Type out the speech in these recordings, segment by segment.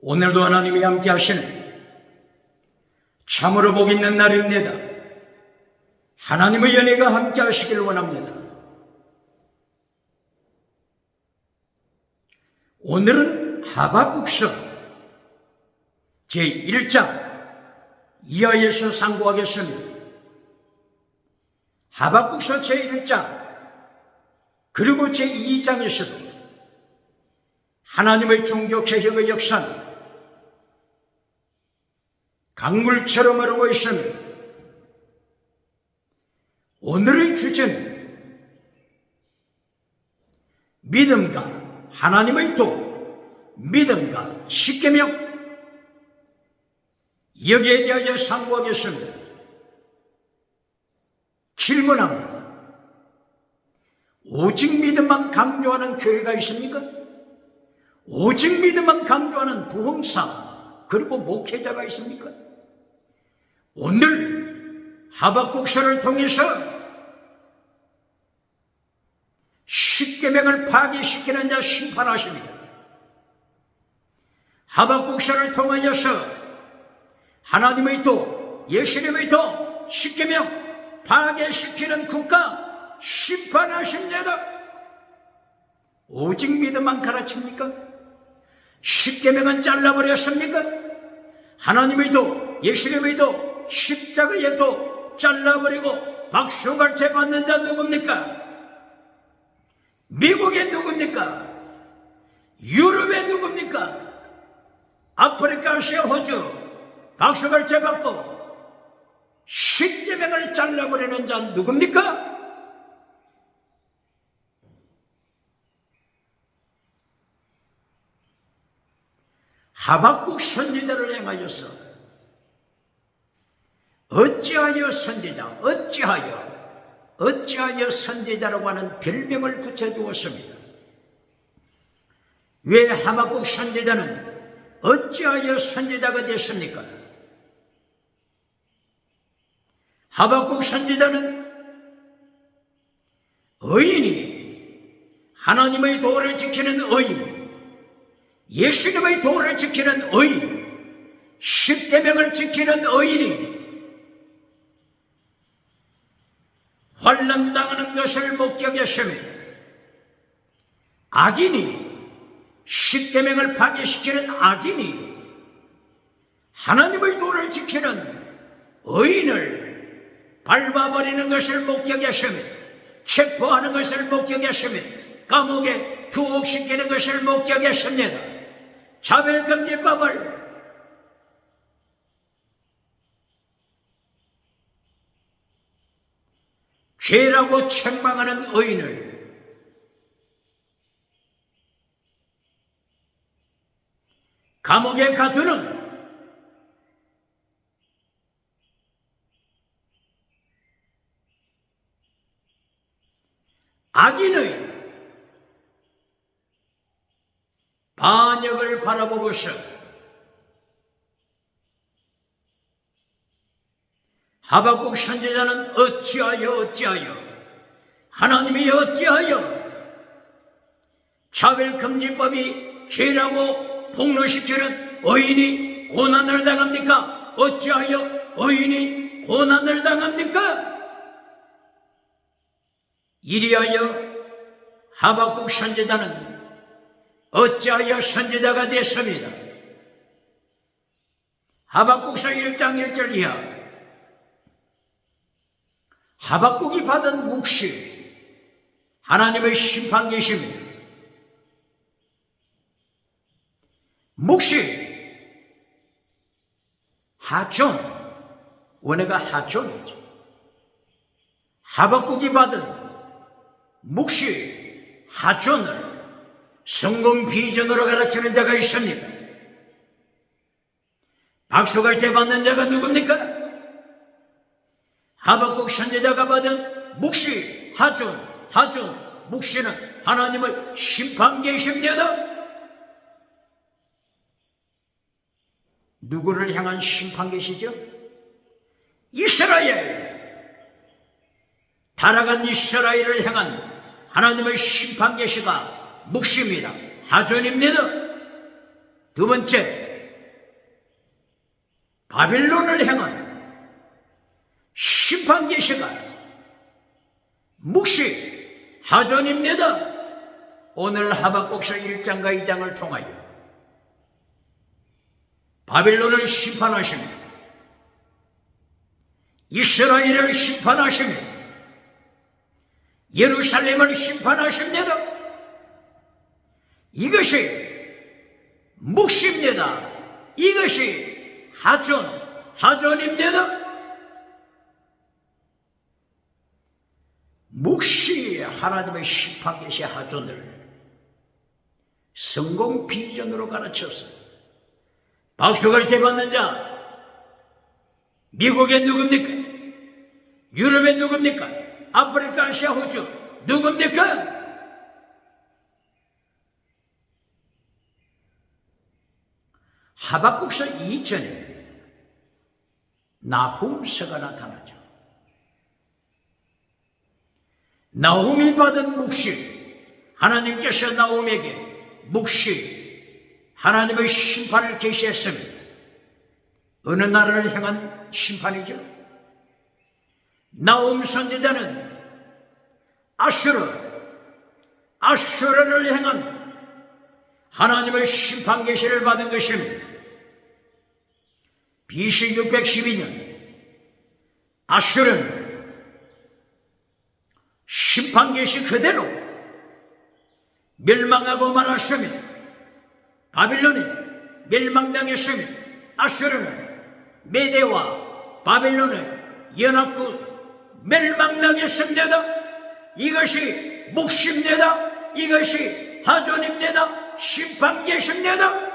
오늘도 하나님이 함께 하시는 참으로 복 있는 날입니다. 하나님의 연혜가 함께 하시길 원합니다. 오늘은 하박국서 제1장 이하에서 상고하겠습니다. 하박국서 제1장 그리고 제2장에서도 하나님의 종교개혁의 역사는 강물처럼 흐르고 있습니다. 오늘의 주제는 믿음과 하나님의 도, 믿음과 십계명, 여기에 대하여 상고하겠습니다. 질문합니다. 오직 믿음만 강조하는 교회가 있습니까? 오직 믿음만 강조하는 부흥사 그리고 목회자가 있습니까? 오늘 하박국서를 통해서 십계명을 파괴시키는 자 심판하십니다. 하박국서를 통하여서 하나님의 도, 예수님의 도, 십계명 파괴시키는 국가 심판하십니다. 오직 믿음만 가르칩니까? 십계명은 잘라버렸습니까? 하나님의 도, 예수님의 도, 십자가의 도 잘라버리고 박수갈채 받는 자 누굽니까? 미국의 누굽니까? 유럽의 누굽니까? 아프리카, 아시아, 호주 박수갈채 받고 십계명을 잘라버리는 자 누굽니까? 하박국 선지자를 행하여서 어찌하여 선지자, 어찌하여 선지자라고 하는 별명을 붙여주었습니다. 왜 하박국 선지자는 어찌하여 선지자가 됐습니까? 하박국 선지자는 의인이 하나님의 도를 지키는 의인, 예수님의 도를 지키는 의인, 십계명을 지키는 의인이 환난당하는 것을 목격했으며 악인이 십계명을 파괴시키는 악인이 하나님의 도를 지키는 의인을 밟아버리는 것을 목격했으며 체포하는 것을 목격했으며 감옥에 투옥시키는 것을 목격했습니다. 차별금지법을 죄라고 책망하는 의인을 감옥에 가두는 악인의 반역을 바라보고서 하박국 선지자는 어찌하여 하나님이 어찌하여 차별금지법이 죄라고 폭로시키는 의인이 고난을 당합니까? 어찌하여 의인이 고난을 당합니까? 이리하여 하박국 선지자는 어찌하여 선지자가 됐습니다. 하박국서 1장 1절 이하 하박국이 받은 묵시 하나님의 심판 계십니다. 묵시 하존, 원어가 하존이죠. 하박국이 받은 묵시 하존을 성공 비전으로 가르치는 자가 있습니다. 박수갈채 받는 자가 누굽니까? 하박국 선지자가 받은 묵시 하존 묵시는 하나님의 심판 계십니다. 누구를 향한 심판 계시죠? 이스라엘, 타락한 이스라엘을 향한 하나님의 심판 계시가 묵시입니다. 하존입니다. 두 번째, 바빌론을 향한 심판 계시가 묵시 하전입니다. 오늘 하박국서 1장과 2장을 통하여 바빌론을 심판하십니다. 이스라엘을 심판하십니다. 예루살렘을 심판하십니다. 이것이 묵시입니다. 이것이 하전입니다. 묵시 하나님의 심판 계시 하전을 성공 비전으로 가르쳐서 박수를 대받는 자, 미국의 누굽니까? 유럽의 누굽니까? 아프리카, 아시아, 호주 누굽니까? 하박국서 2전에 나훔서가 나타나죠. 나훔이 받은 묵시, 하나님께서 나훔에게 묵시, 하나님의 심판을 계시했습니다. 어느 나라를 향한 심판이죠? 나훔 선지자는 아수르를 향한 하나님의 심판 계시를 받은 것입니다. BC 612년 아수르는 심판 계시 그대로 멸망하고 말았습니다. 바빌론이 멸망당했습니다. 아수르는 메대와 바빌론을 연합군 멸망당했습니다. 이것이 묵시입니다. 이것이 하전입니다. 심판 계시입니다.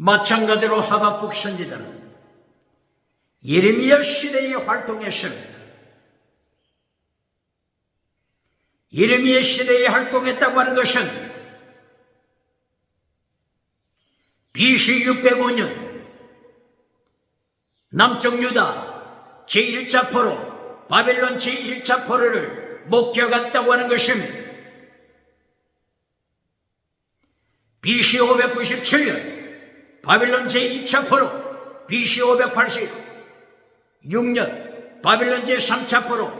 마찬가지로 하박국 선지자는 예레미야 시대에 활동했습니다. 예레미야 시대에 활동했다고 하는 것은 BC 605년 남쪽 유다 제1차 포로 바벨론 제1차 포로를 목격했다고 하는 것입니다. BC 597년 바벨론 제2차 포로, BC 586년 바벨론 제3차 포로,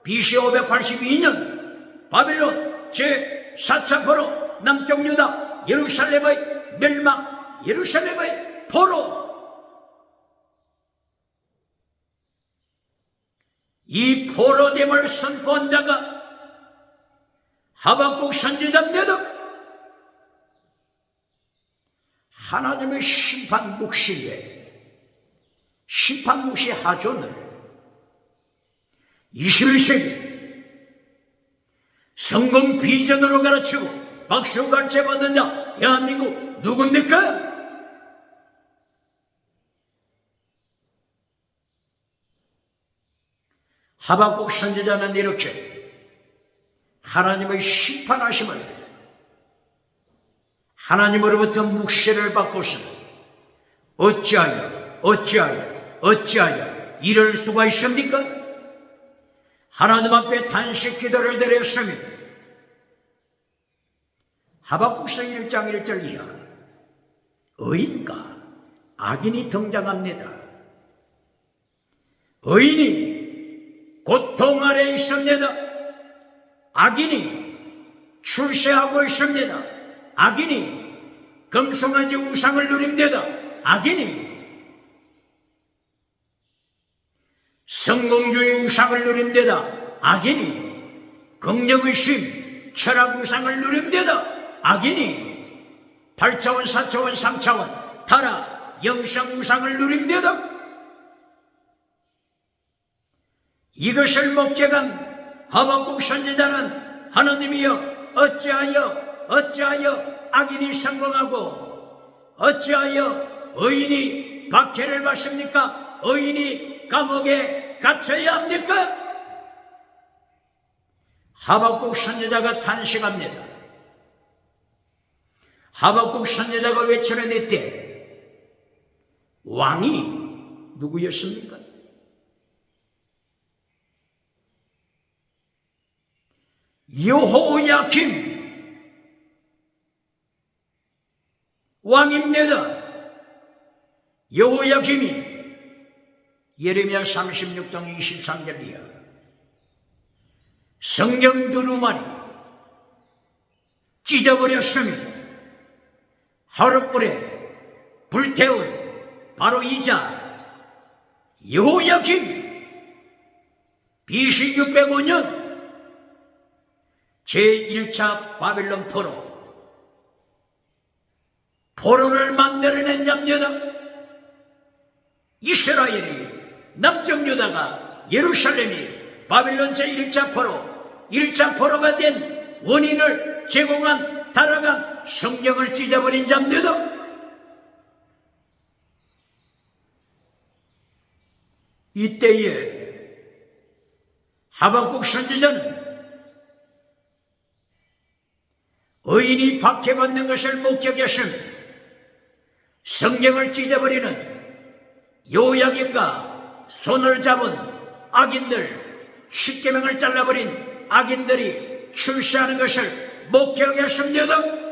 BC 582년 바벨론 제4차 포로, 남쪽 유다 예루살렘의 멸망, 예루살렘의 포로. 이 포로됨을 선포한 자가 하박국 선지자입니다. 하나님의 심판 묵시에 심판 묵시 하전을 21세기 성공 비전으로 가르치고 박수 가르쳐 받는 자 대한민국 누굽니까? 하박국 선지자는 이렇게 하나님의 심판하심을 하나님으로부터 묵시를 받고서 어찌하여 이럴 수가 있습니까? 하나님 앞에 단식 기도를 드렸습니다. 하박국서 1장 1절 이하 의인과 악인이 등장합니다. 의인이 고통 아래에 있습니다. 악인이 출세하고 있습니다. 악인이 금송아지 우상을 누립니다. 악인이 성공주의 우상을 누립니다. 악인이 긍정의심 철학 우상을 누립니다. 악인이 8차원 4차원 3차원 타락 영상 우상을 누립니다. 이것을 목격한 하박국 선지자는 하나님이여 어찌하여 악인이 성공하고 어찌하여 의인이 박해를 받습니까? 의인이 감옥에 갇혀야 합니까? 하박국 선지자가 탄식합니다. 하박국 선지자가 외쳐냈대. 왕이 누구였습니까? 여호야김 왕입니다. 여호야김이 예레미야 36장 23절 이하 성경 두루마리 찢어버렸습니다. 하룻불에 불태운 바로 이자 여호야김 BC 605년 제1차 바빌론 포로를 만들어낸 잡니다. 이스라엘이 남쪽 유다가 예루살렘이 바빌론 제1차 1차 포로가 된 원인을 제공한 타락한 성경을 찢어버린 잡니다. 이때에 하박국 선지자는 의인이 박해받는 것을 목격했습니다. 성경을 찢어버리는 여호야김과 손을 잡은 악인들, 십계명을 잘라버린 악인들이 출세하는 것을 목격했습니다.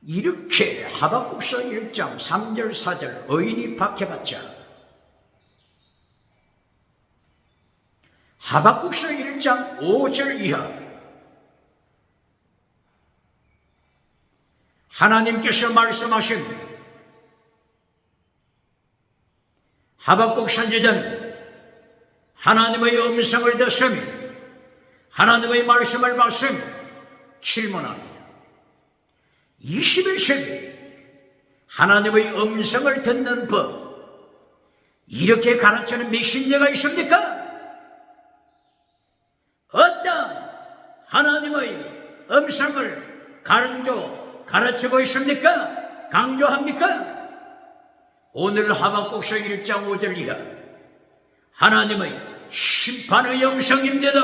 이렇게 하박국서 1장 3절 4절 의인이 박해받자 하박국서 1장 5절 이하 하나님께서 말씀하십니다. 하박국 선지자는 하나님의 음성을 듣습니다. 하나님의 말씀을 받습니다. 질문합니다. 21세기 하나님의 음성을 듣는 법, 이렇게 가르치는 메신저가 있습니까? 어떤 하나님의 음성을 가르치고 있습니까? 강조합니까? 오늘 하박국서 1장 5절 이하 하나님의 심판의 음성입니다.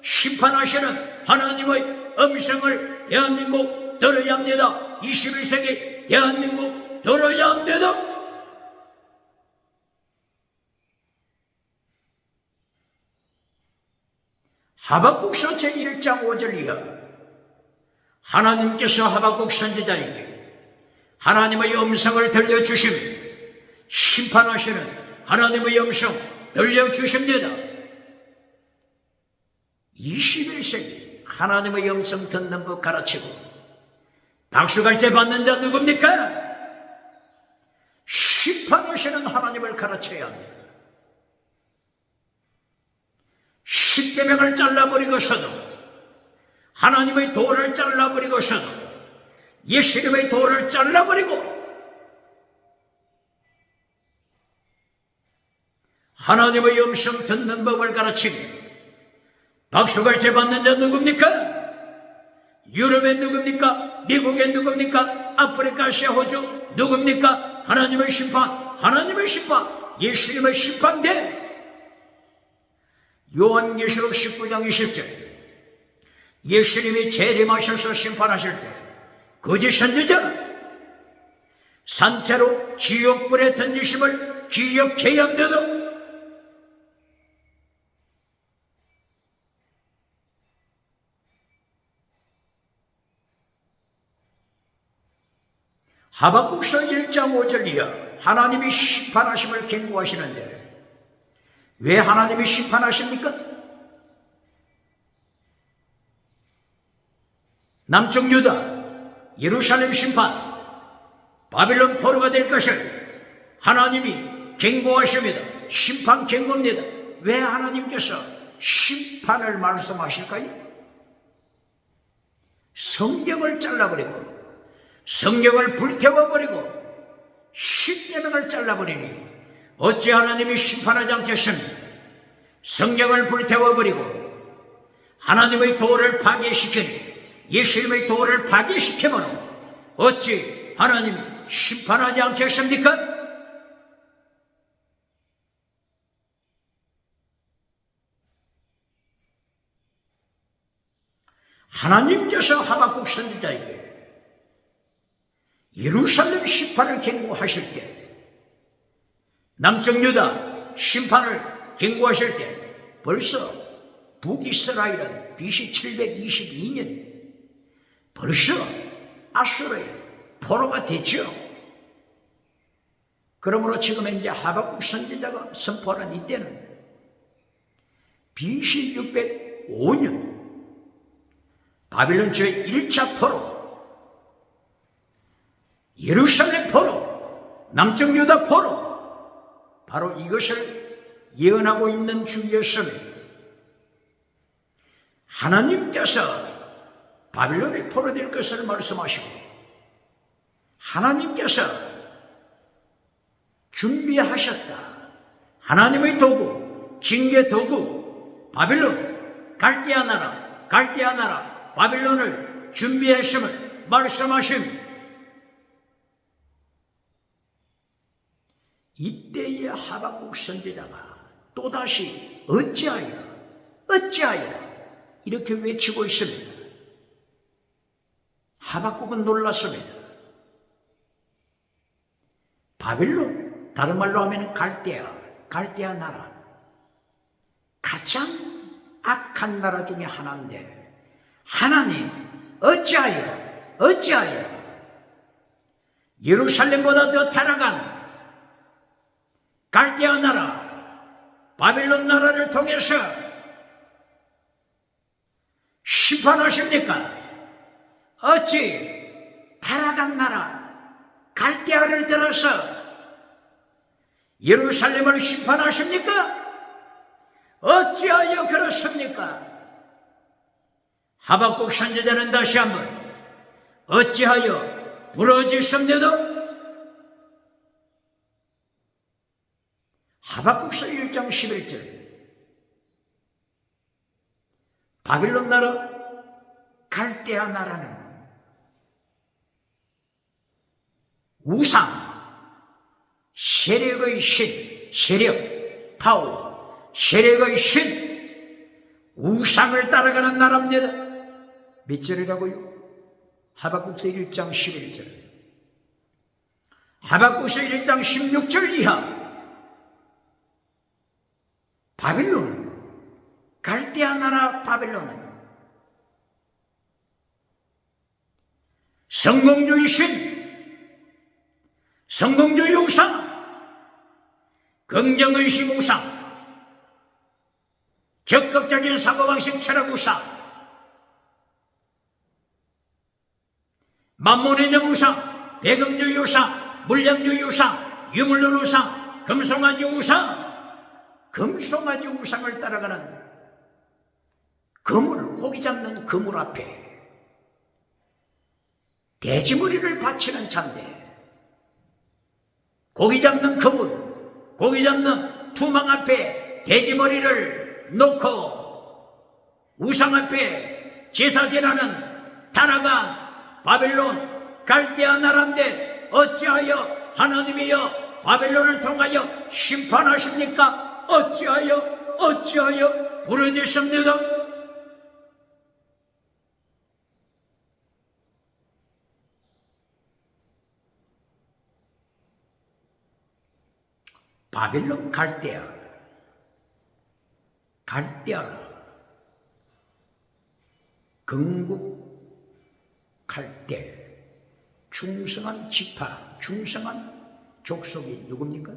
심판하시는 하나님의 음성을 대한민국 들어야 합니다. 21세기 대한민국 들어야 합니다. 하박국서 제1장 5절 이하 하나님께서 하박국 선지자에게 하나님의 음성을 들려주십니다. 심판하시는 하나님의 음성 들려주십니다. 21세기 하나님의 음성 듣는 법 가르치고 박수갈채 받는 자 누굽니까? 심판하시는 하나님을 가르쳐야 합니다. 십계명을 잘라버리고서도 하나님의 도를 잘라버리고서도 예수님의 도를 잘라버리고 하나님의 음성 듣는 법을 가르치고 박수갈채 받는 자 누굽니까? 유럽에 누굽니까? 미국에 누굽니까? 아프리카, 아시아, 호주 누굽니까? 하나님의 심판, 예수님의 심판대. 요한계시록 19장 20절 예수님이 재림하셔서 심판하실 때 거짓 선지자 산채로 지옥불에 던지심을 기억해야 합니다. 하박국서 1장 5절 이하 하나님이 심판하심을 경고하시는데 왜 하나님이 심판하십니까? 남쪽 유다, 예루살렘 심판, 바빌론 포로가 될 것을 하나님이 경고하십니다. 심판 경고입니다. 왜 하나님께서 심판을 말씀하실까요? 성경을 잘라버리고 성경을 불태워버리고 십계명을 잘라버리니 어찌 하나님이 심판하지 않겠습니까? 성경을 불태워버리고 하나님의 도를 파괴시키니 예수님의 도를 파괴시키면 어찌 하나님이 심판하지 않겠습니까? 하나님께서 하박국 선지자에게 예루살렘 심판을 경고하실 때 남쪽 유다 심판을 경고하실 때 벌써 북이스라엘은 BC 722년 벌써 아수르의 포로가 됐죠. 그러므로 지금 이제 하박국 선지자가 선포하는 이때는 BC 605년 바빌론 제1차 포로, 예루살렘 포로, 남쪽 유다 포로, 바로 이것을 예언하고 있는 주 예수님. 하나님께서 바빌론이 포로될 것을 말씀하시고 하나님께서 준비하셨다. 하나님의 도구, 징계 도구, 바빌론, 갈대아 나라, 바빌론을 준비하심을 말씀하심. 이때의 하박국 선지자가 또다시 어찌하여 이렇게 외치고 있습니다. 하박국은 놀랐습니다. 바빌론, 다른 말로 하면 갈대아 나라, 가장 악한 나라 중에 하나인데 하나님 어찌하여 예루살렘보다 더 타락한 갈대아 나라, 바빌론 나라를 통해서 심판하십니까? 어찌 타락한 나라 갈대아를 들어서 예루살렘을 심판하십니까? 어찌하여 그렇습니까? 하박국 선지자는 다시 한번 어찌하여 부러지십니까? 하박국서 1장 11절. 바빌론 나라, 갈대아 나라는 우상, 세력의 신, 세력, 파워, 세력의 신, 우상을 따라가는 나라입니다. 몇 절이라고요? 하박국서 1장 11절. 하박국서 1장 16절 이하. 바빌론은, 갈대아 나라 바빌론은 성공주의 신, 성공주의 우상, 긍정의식 우상, 적극적인 사고방식 철학 우상, 만몬의적 우상, 배금주의 우상, 물량주의 우상, 유물론 우상, 금송아지 우상, 금송아지 우상을 따라가는 그물, 고기 잡는 그물 앞에 돼지머리를 바치는 잔대, 고기 잡는 그물, 고기 잡는 투망 앞에 돼지머리를 놓고 우상 앞에 제사 지내는 타락한 바빌론 갈대아 나라인데 어찌하여 하나님이여 바빌론을 통하여 심판하십니까? 어찌하여 부르짖습니다. 바빌론 갈대아, 건국 갈대, 충성한 지파, 충성한 족속이 누굽니까?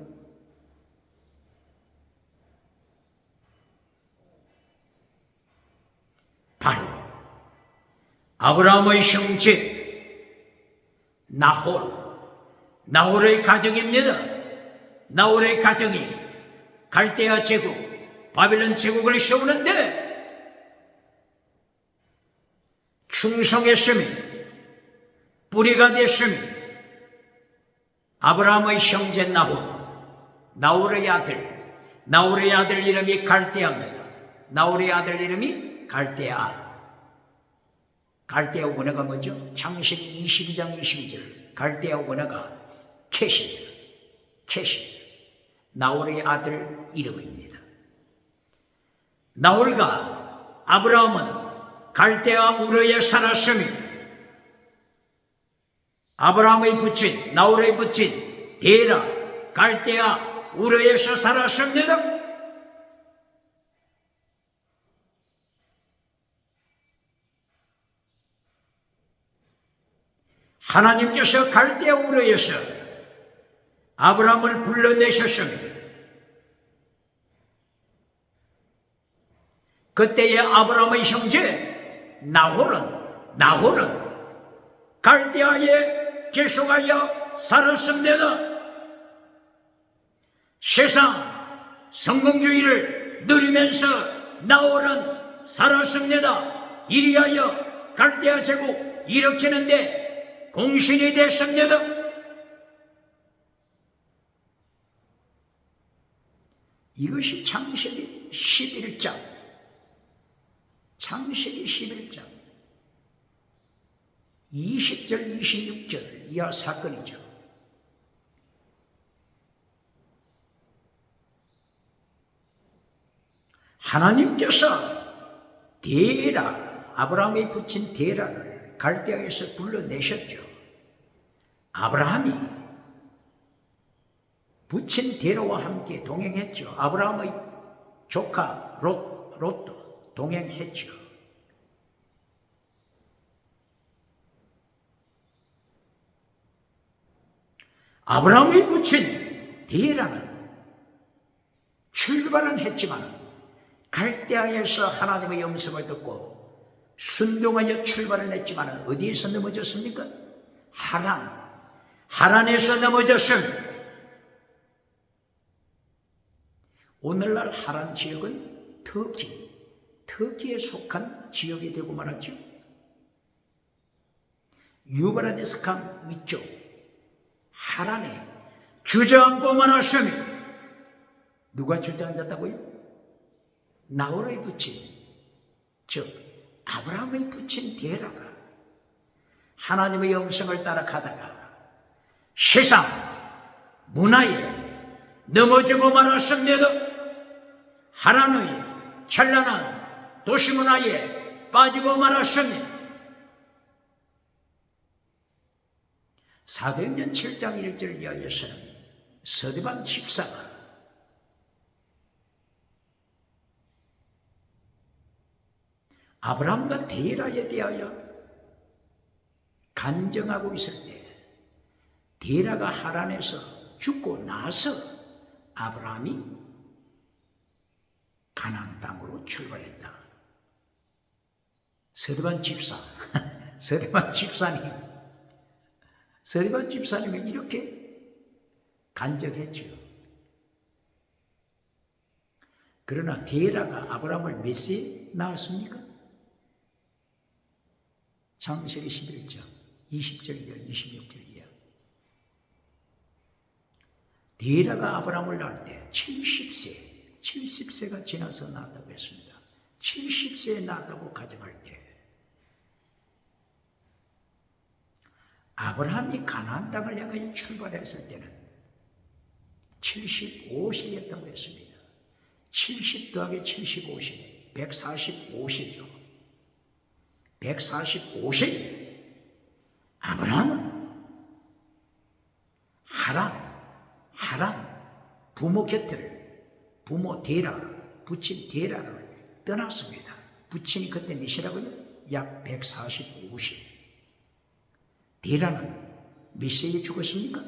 바로 아브라함의 형제 나홀의 가정입니다. 나홀의 가정이 갈대아 제국, 바빌론 제국을 세우는데 충성했으며 뿌리가 됐으며 아브라함의 형제 나홀의 아들 이름이 갈대아입니다. 나홀의 아들 이름이 갈대아 원어가 뭐죠? 창세기 22장 22절. 갈대아 원어가 캐시, 나홀의 아들 이름입니다. 나홀과 아브라함은 갈대아 우르에 살았으며 아브라함의 부친, 나홀의 부친 데라, 갈대아 우르에서 살았습니다. 하나님께서 갈대아 우르에서 아브라함을 불러내셨습니다. 그때의 아브라함의 형제 나홀은 갈대아에 계속하여 살았습니다. 세상 성공주의를 누리면서 나홀은 살았습니다. 이리하여 갈대아 제국 일으키는데 공신이 됐습니다. 이것이 창세기 11장, 창세기 11장 20절 26절 이하 사건이죠. 하나님께서 데라, 아브라함이 붙인 데라를 갈대아에서 불러내셨죠. 아브라함이 붙인 데라와 함께 동행했죠. 아브라함의 조카 롯도 동행했죠. 아브라함이 붙인 데라는 출발은 했지만 갈대아에서 하나님의 음성을 듣고 순종하여 출발을 했지만 어디에서 넘어졌습니까? 하란에서 넘어졌습니다. 오늘날 하란 지역은 터키에 속한 지역이 되고 말았죠. 유브라데스 강 위쪽 하란에 주저앉고 말았습니다. 누가 주저앉았다고요? 나홀의 부친, 즉 아브라함의 부친 데라가 하나님의 음성을 따라가다가 세상 문화에 넘어지고 말았습니다. 하란의 찬란한 도시문화에 빠지고 말았습니다. 사도행전 7장 1절 이하에서는 서드반 집사가 아브라함과 데라에 대하여 간증하고 있을 때 데라가 하란에서 죽고 나서 아브라함이 가나안 땅으로 출발했다. 서드반 집사, 서드반 집사님이 이렇게 간증했죠. 그러나 데라가 아브라함을 몇 세에 낳았습니까? 창세기 11장 20절이야 26절이야. 데라가 아브라함을 낳을 때 70세가 지나서 낳았다고 했습니다. 70세에 낳았다고 가정할 때 아브라함이 가나안 땅을 향해 출발했을 때는 75세였다고 했습니다. 70 더하기 75세 145세죠. 145세. 아브라함은 하란 부모 곁을 부모 데라 부친 데라를 떠났습니다. 부친이 그때 몇이라고요? 약 145세. 데라는 몇 세에 죽었습니까?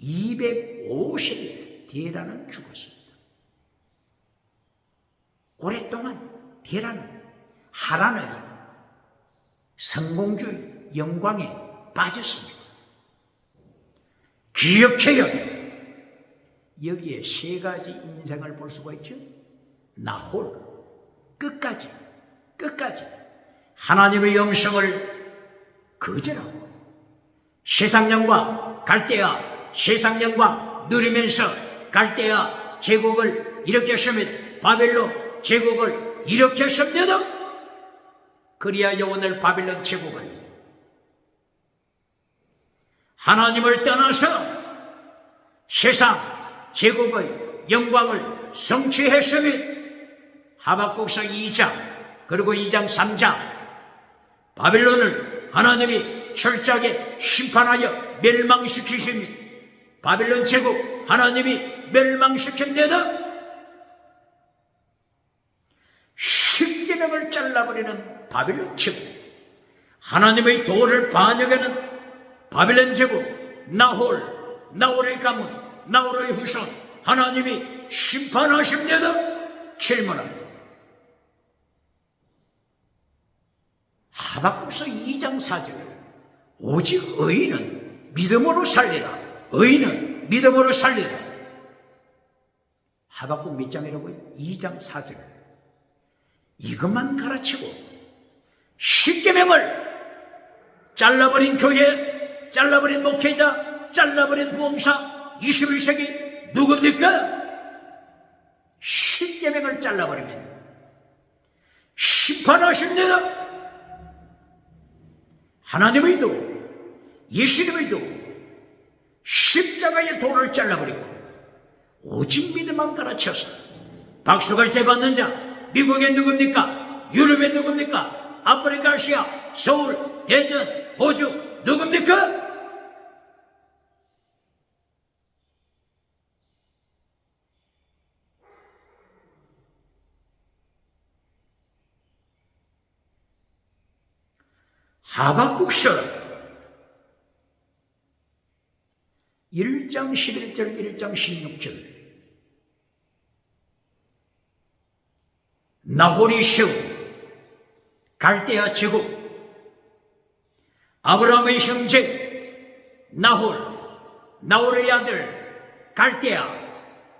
205세에 데라는 죽었습니다. 오랫동안 데라는 하란의 성공주의 영광에 빠졌습니다. 기억해요. 여기에 세 가지 인생을 볼 수가 있죠. 나홀, 끝까지 하나님의 영성을 거절하고 세상 영광, 갈대아 세상 영광 누리면서 갈대아 제국을 일으켰습니다. 바벨론 제국을 일으켰습니다. 그리하여 오늘 바벨론 제국은 하나님을 떠나서 세상 제국의 영광을 성취했습니다. 하박국서 2장 그리고 2장 3장 바벨론을 하나님이 철저하게 심판하여 멸망시키십니다. 바벨론 제국 하나님이 멸망시킵니다. 십계명을 잘라버리는 바벨론 제국 하나님의 도를 반역하는 바벨론 제국, 나홀의 가문, 나홀의 후손, 하나님이 심판하십니다. 질문합니다. 하박국서 2장 4절, 오직 의인은 믿음으로 살리라. 의인은 믿음으로 살리라. 하박국 몇 장이라고요? 2장 4절. 이것만 가르치고 십계명을 잘라버린 교회, 잘라버린 목회자, 잘라버린 부흥사 21세기 누굽니까? 십계명을 잘라버리면 심판하십니다. 하나님의 도, 예수님의 도, 십자가의 도를 잘라버리고 오직 믿음만 가르쳐서 박수갈채 받는 자, 미국에 누굽니까? 유럽에 누굽니까? 아프리카, 아시아, 서울, 대전, 호주 누굽니까? 하박국서 1장 11절 1장 16절 나홀이 세운 갈대아 제국, 아브라함의 형제 나홀의 아들 갈대아,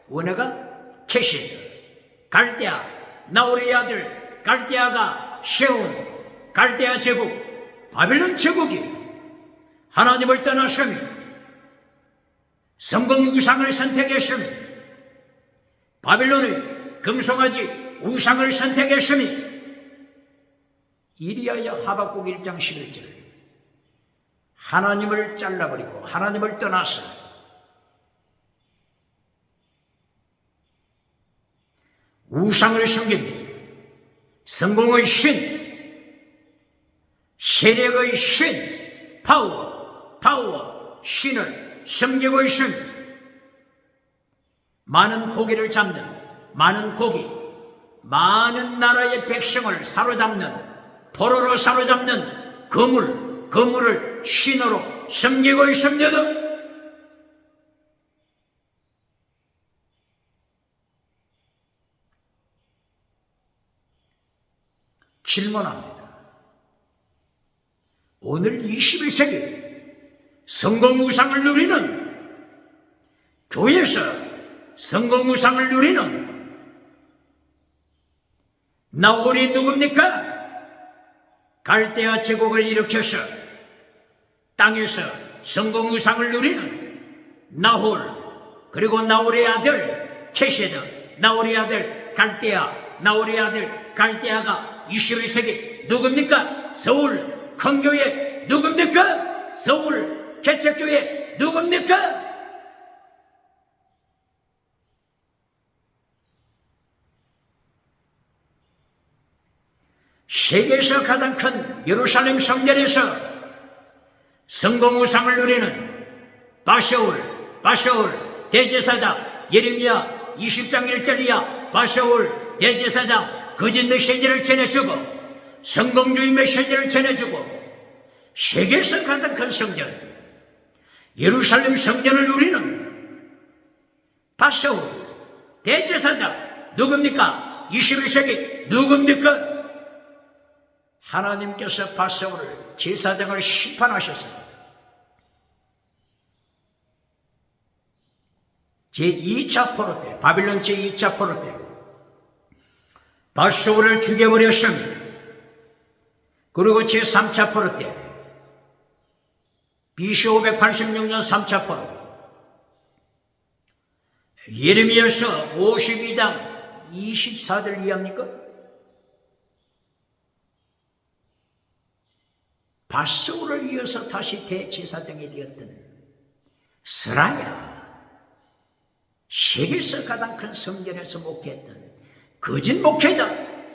원어가 케시드, 갈대아, 나홀의 아들 갈대아가 세운 갈대아 제국, 바벨론 제국이 하나님을 떠났으며 성공 우상을 선택했으며 바벨론의 금송아지 우상을 선택했으니 이리하여 하박국 1장 11절 하나님을 잘라버리고 하나님을 떠나서 우상을 섬깁니다. 성공의 신, 세력의 신, 파워, 신을 섬기고 있습니다. 많은 고기를 잡는, 많은 나라의 백성을 사로잡는, 포로로 사로잡는 거물을 신으로 섬기고 있습니다. 질문합니다. 오늘 21세기 성공우상을 누리는, 교회에서 성공우상을 누리는 나홀이 누굽니까? 갈대아 제국을 일으켜서 땅에서 성공우상을 누리는 나홀, 그리고 나홀의 아들 케세드, 나홀의 아들 갈대아, 나홀의 아들 갈대아가 21세기 누굽니까? 서울 큰교회 누굽니까? 서울 개척교회 누굽니까? 세계에서 가장 큰 예루살렘 성전에서 성공우상을 누리는 바세올 대제사장, 예레미야 20장 1절이야. 바세올 대제사장 거짓 메시지를 전해주고 성공주의 메시지를 전해주고 세계에서 가장 큰 성전 예루살렘 성전을 누리는 바세올 대제사장 누굽니까? 21세기 누굽니까? 하나님께서 바세올을 제사장을 심판하셨습니다. 제2차 포로 때, 바빌론 제2차 포로 때 바세올을 죽여버렸습니다. 그리고 제3차 포로 때 BC 586년 3차 포로 예레미야서 52장 24절 이해합니까? 바세올을 이어서 다시 대제사장이 되었던 스라야, 세계에서 가장 큰 성전에서 목회했던 거짓 목회자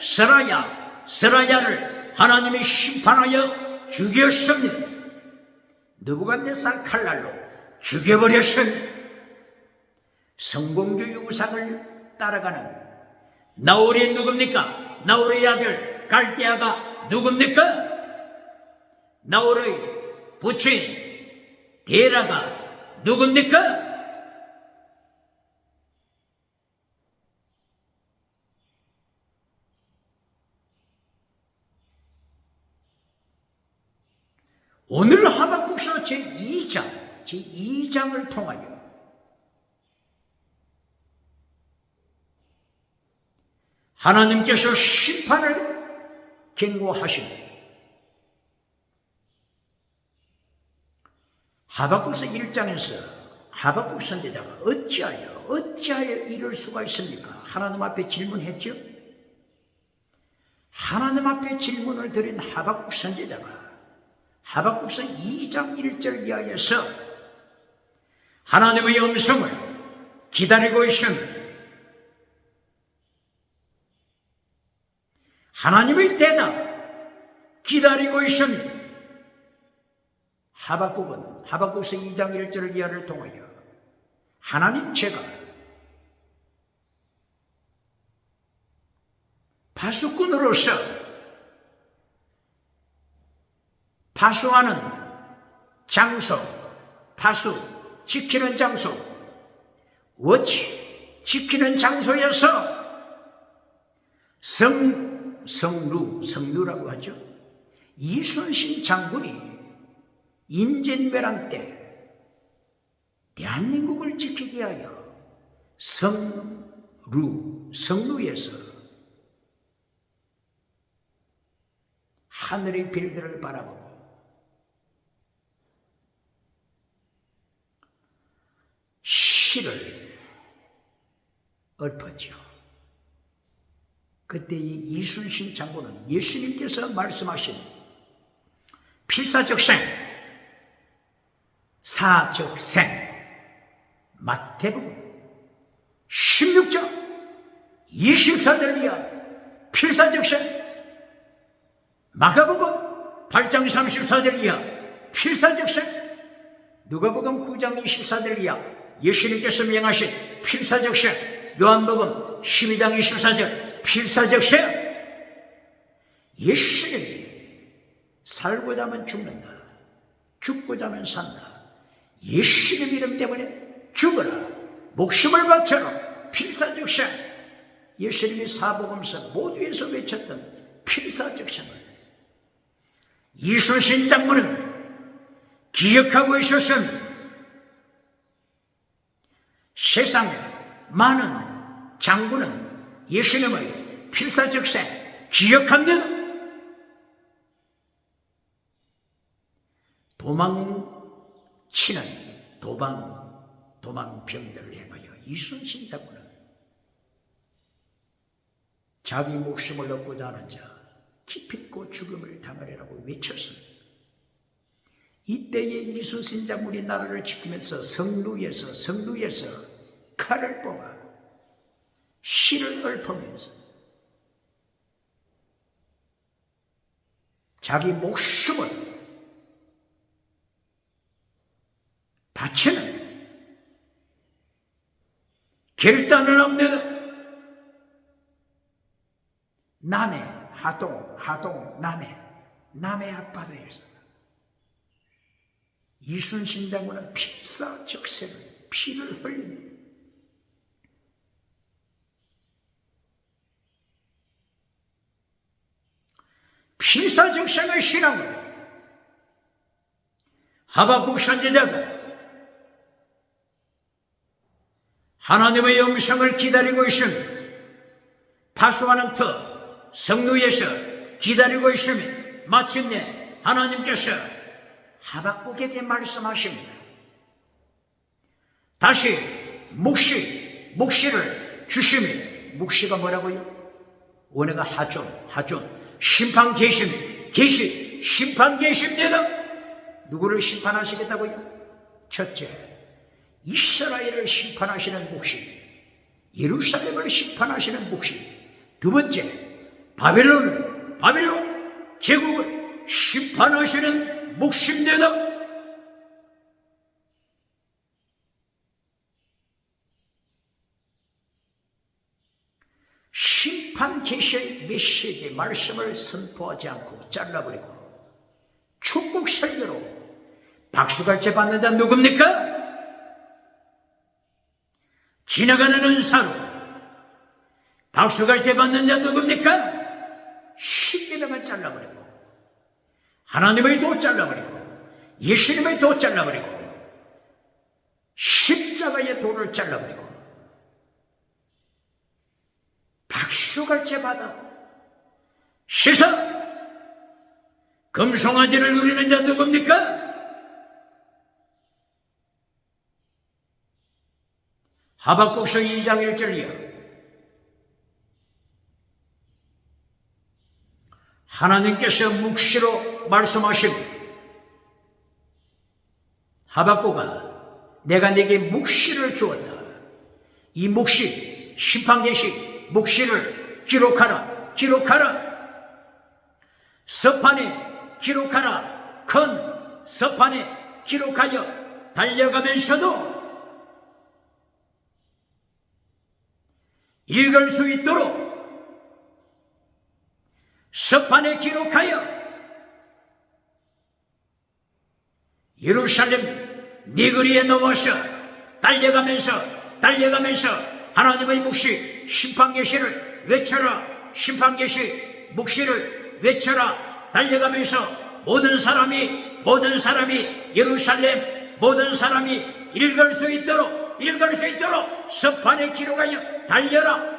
스라야를 하나님이 심판하여 죽였습니다. 느부갓네살 칼날로 죽여버렸습니다. 성공주의 우상을 따라가는 나홀이 누굽니까? 나홀의 아들 갈대아가 누굽니까? 나홀의 부친 데라가 누굽니까? 오늘 하박국서 제2장을 통하여 하나님께서 심판을 경고하십니다. 하박국서 1장에서 하박국 선지자가 어찌하여 이럴 수가 있습니까? 하나님 앞에 질문했죠. 하나님 앞에 질문을 드린 하박국 선지자가 하박국서 2장 1절 이하에서 하나님의 음성을 기다리고 있습니다. 하나님의 대답 기다리고 있습니다. 하박국서 2장 1절 이하를 통하여 하나님 제가 파수꾼으로서 파수하는 장소, 파수 지키는 장소, 워치 지키는 장소에서 성루라고 하죠. 이순신 장군이 임진왜란 때 대한민국을 지키게 하여 성루에서 하늘의 별들을 바라보고 시를 읊었죠. 그때 이 이순신 장군은 예수님께서 말씀하신 필사적생, 사적생, 마태복음 16장 24절 이하 필사적생, 마가복음 8장 34절 이하 필사적생, 누가복음 9장 24절 이하 예수님께서 명하신 필사적생, 요한복음 12장 24절 필사적생. 예수님이 살고자 하면 죽는다, 죽고자 하면 산다. 예수님 이름 때문에 죽어라, 목숨을 바쳐라, 필사적생. 예수님이 사복음서 모두에서 외쳤던 필사적생을 이순신 장군은 기억하고 있었습니다. 세상에 많은 장군은 예수님의 필사적생 기억합니다. 도망치는 도망병들을 행하여 이순신 장군은 자기 목숨을 얻고자 하는 자 기필코 죽음을 당하리라고 외쳤습니다. 이때에 이순신 장군이 나라를 지키면서 성루에서 칼을 뽑아 시를 읊으면서 자기 목숨을 바치는 결단을 합니다. 남해 하동 남해 앞바다에서 이순신 장군은 필사적생을 피를 흘립니다. 필사적생의 신앙으로 하박국 선지자가 하나님의 음성을 기다리고 있습니다. 파수하는 터 성루에서 기다리고 있습니다. 마침내 하나님께서 하박국에게 말씀하십니다. 다시 묵시를 주시면, 묵시가 뭐라고요? 원어가 하존 심판 심판 계십니다. 누구를 심판하시겠다고요? 첫째, 이스라엘을 심판하시는 묵시, 예루살렘을 심판하시는 묵시. 두 번째, 바벨론 제국을 심판하시는 묵시입니다. 심판 계시의 메시지 말씀을 선포하지 않고 잘라버리고 축복 설교로 박수갈채 받는 자 누굽니까? 지나가는 은사로 박수갈채 받는 자 누굽니까? 십계명을 잘라버리고 하나님의 도 잘라버리고 예수님의 도 잘라버리고 십자가의 도를 잘라버리고 박수갈채 받아 씻어 금송아지를 누리는 자 누굽니까? 하박국서 2장 1절이요. 하나님께서 묵시로 말씀하시고 하박국아 내가 네게 묵시를 주었다. 이 묵시 심판계시 묵시를 기록하라. 서판에 기록하라. 큰 서판에 기록하여 달려가면서도 읽을 수 있도록 서판에 기록하여 예루살렘 네 거리에 넘어서 달려가면서 하나님의 묵시 심판계시를 외쳐라. 심판계시 묵시를 외쳐라. 달려가면서 모든 사람이 예루살렘 모든 사람이 읽을 수 있도록 서판에 기록하여 달려라.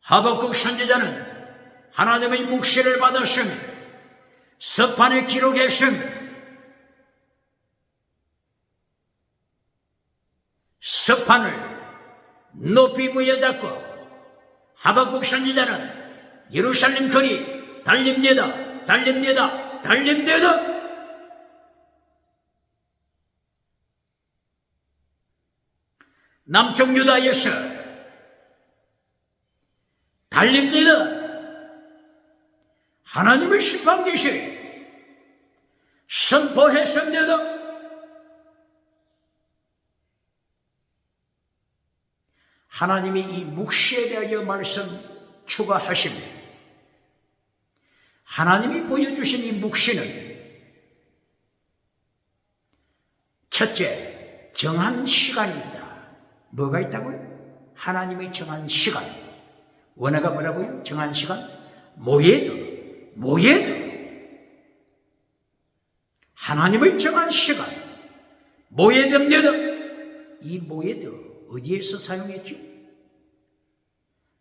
하박국 선지자는 하나님의 묵시를 받았으며 서판에 기록했으며 서판을 높이 부여잡고 하박국 선지자는 예루살렘 거리 달립니다. 남쪽 유다에서 달립니다. 하나님의 심판 계시 선포했습니다. 하나님이 이 묵시에 대하여 말씀 추가하십니다. 하나님이 보여주신 이 묵시는 첫째, 정한 시간이 있다. 뭐가 있다고요? 하나님의 정한 시간. 원어가 뭐라고요? 정한 시간? 모예드. 하나님의 정한 시간. 모예드입니다. 이 모예드 어디에서 사용했죠?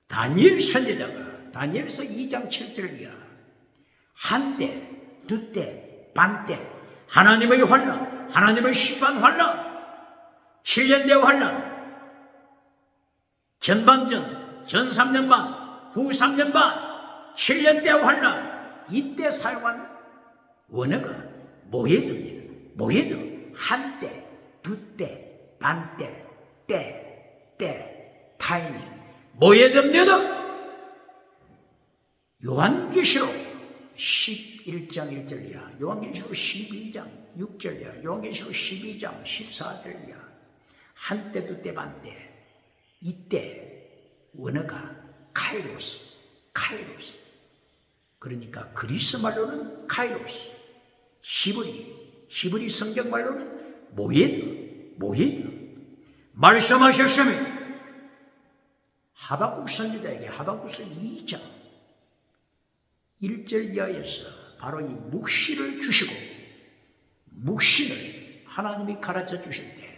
다니엘 선지자가 다니엘서 2장 7절 이하 한 때, 두 때, 반 때 하나님의 환난, 하나님의 심판 환난, 7년대 환난, 전반전, 전 3년 반, 후 3년 반, 7년대 환난, 이때 사용한 원어가 모예드입니다. 모예드, 한 때, 두 때, 반 때, 타이밍, 모예드입니다. 요한계시록 11장 1절 이하, 요한계시록 12장 6절 이하, 요한계시록 12장 14절 이하, 한때, 두때, 반때, 이때 원어가 카이로스. 그러니까 그리스 말로는 카이로스, 히브리 성경 말로는 모예드. 말씀하셨으면 하박국 선지자에게 하박국서 2장 1절 이하에서 바로 이 묵시를 주시고, 묵시를 하나님이 가르쳐 주실 때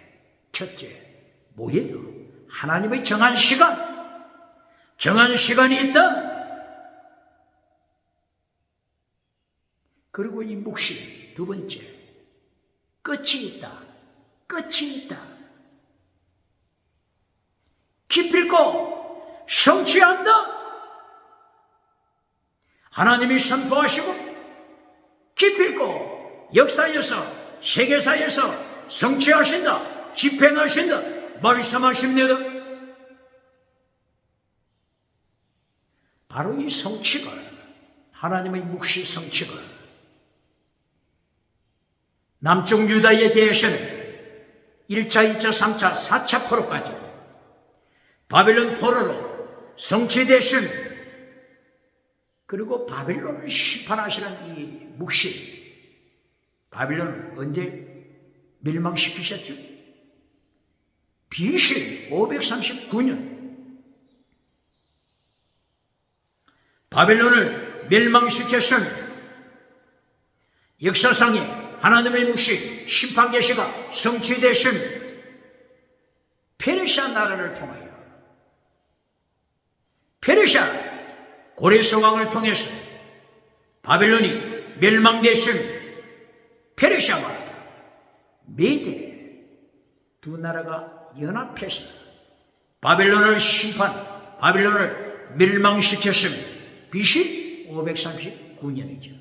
첫째, 모예드, 하나님의 정한 시간이 있다. 그리고 이 묵시 두 번째, 끝이 있다. 기필코 성취한다. 하나님이 선포하시고 기필코 역사에서 세계사에서 성취하신다. 집행하신다. 말씀하십니다. 바로 이 성취가, 하나님의 묵시 성취가 남쪽 유다에 대해서는 1차, 2차, 3차, 4차 포로까지 바벨론 포로로 성취되신, 그리고 바빌론을 심판하시는 이 묵신, 바빌론을 언제 멸망시키셨죠? BC 539년 바빌론을 멸망시켰은 역사상에 하나님의 묵신, 심판 계시가 성취되신 페르시아 나라를 통하여, 페르시아 고레스 왕을 통해서 바빌론이 멸망되신 페르시아와 메데 두 나라가 연합해서 바빌론을 심판, 바빌론을 멸망시켰습니다. BC 539년이죠.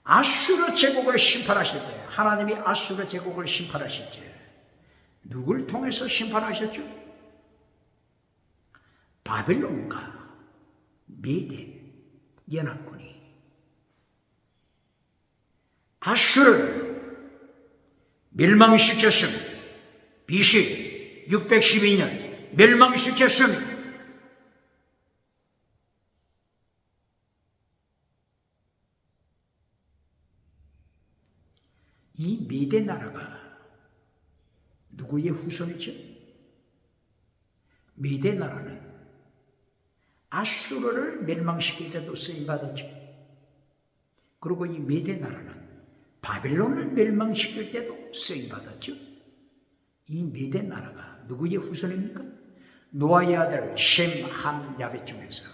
아수르 제국을 심판하실 때 하나님이 아수르 제국을 심판하실 때 누굴 통해서 심판하셨죠? 바빌론과 메데 연합군이 아수르를 멸망시켰습니다. BC 612년 멸망시켰습니다. 이 메데 나라가 누구의 후손이죠? 메데 나라는 아수르를 멸망시킬 때도 쓰임받았죠. 그리고 이 메데 나라는 바빌론을 멸망시킬 때도 쓰임받았죠. 이 메데 나라가 누구의 후손입니까? 노아의 아들 셈, 함, 야벳 중에서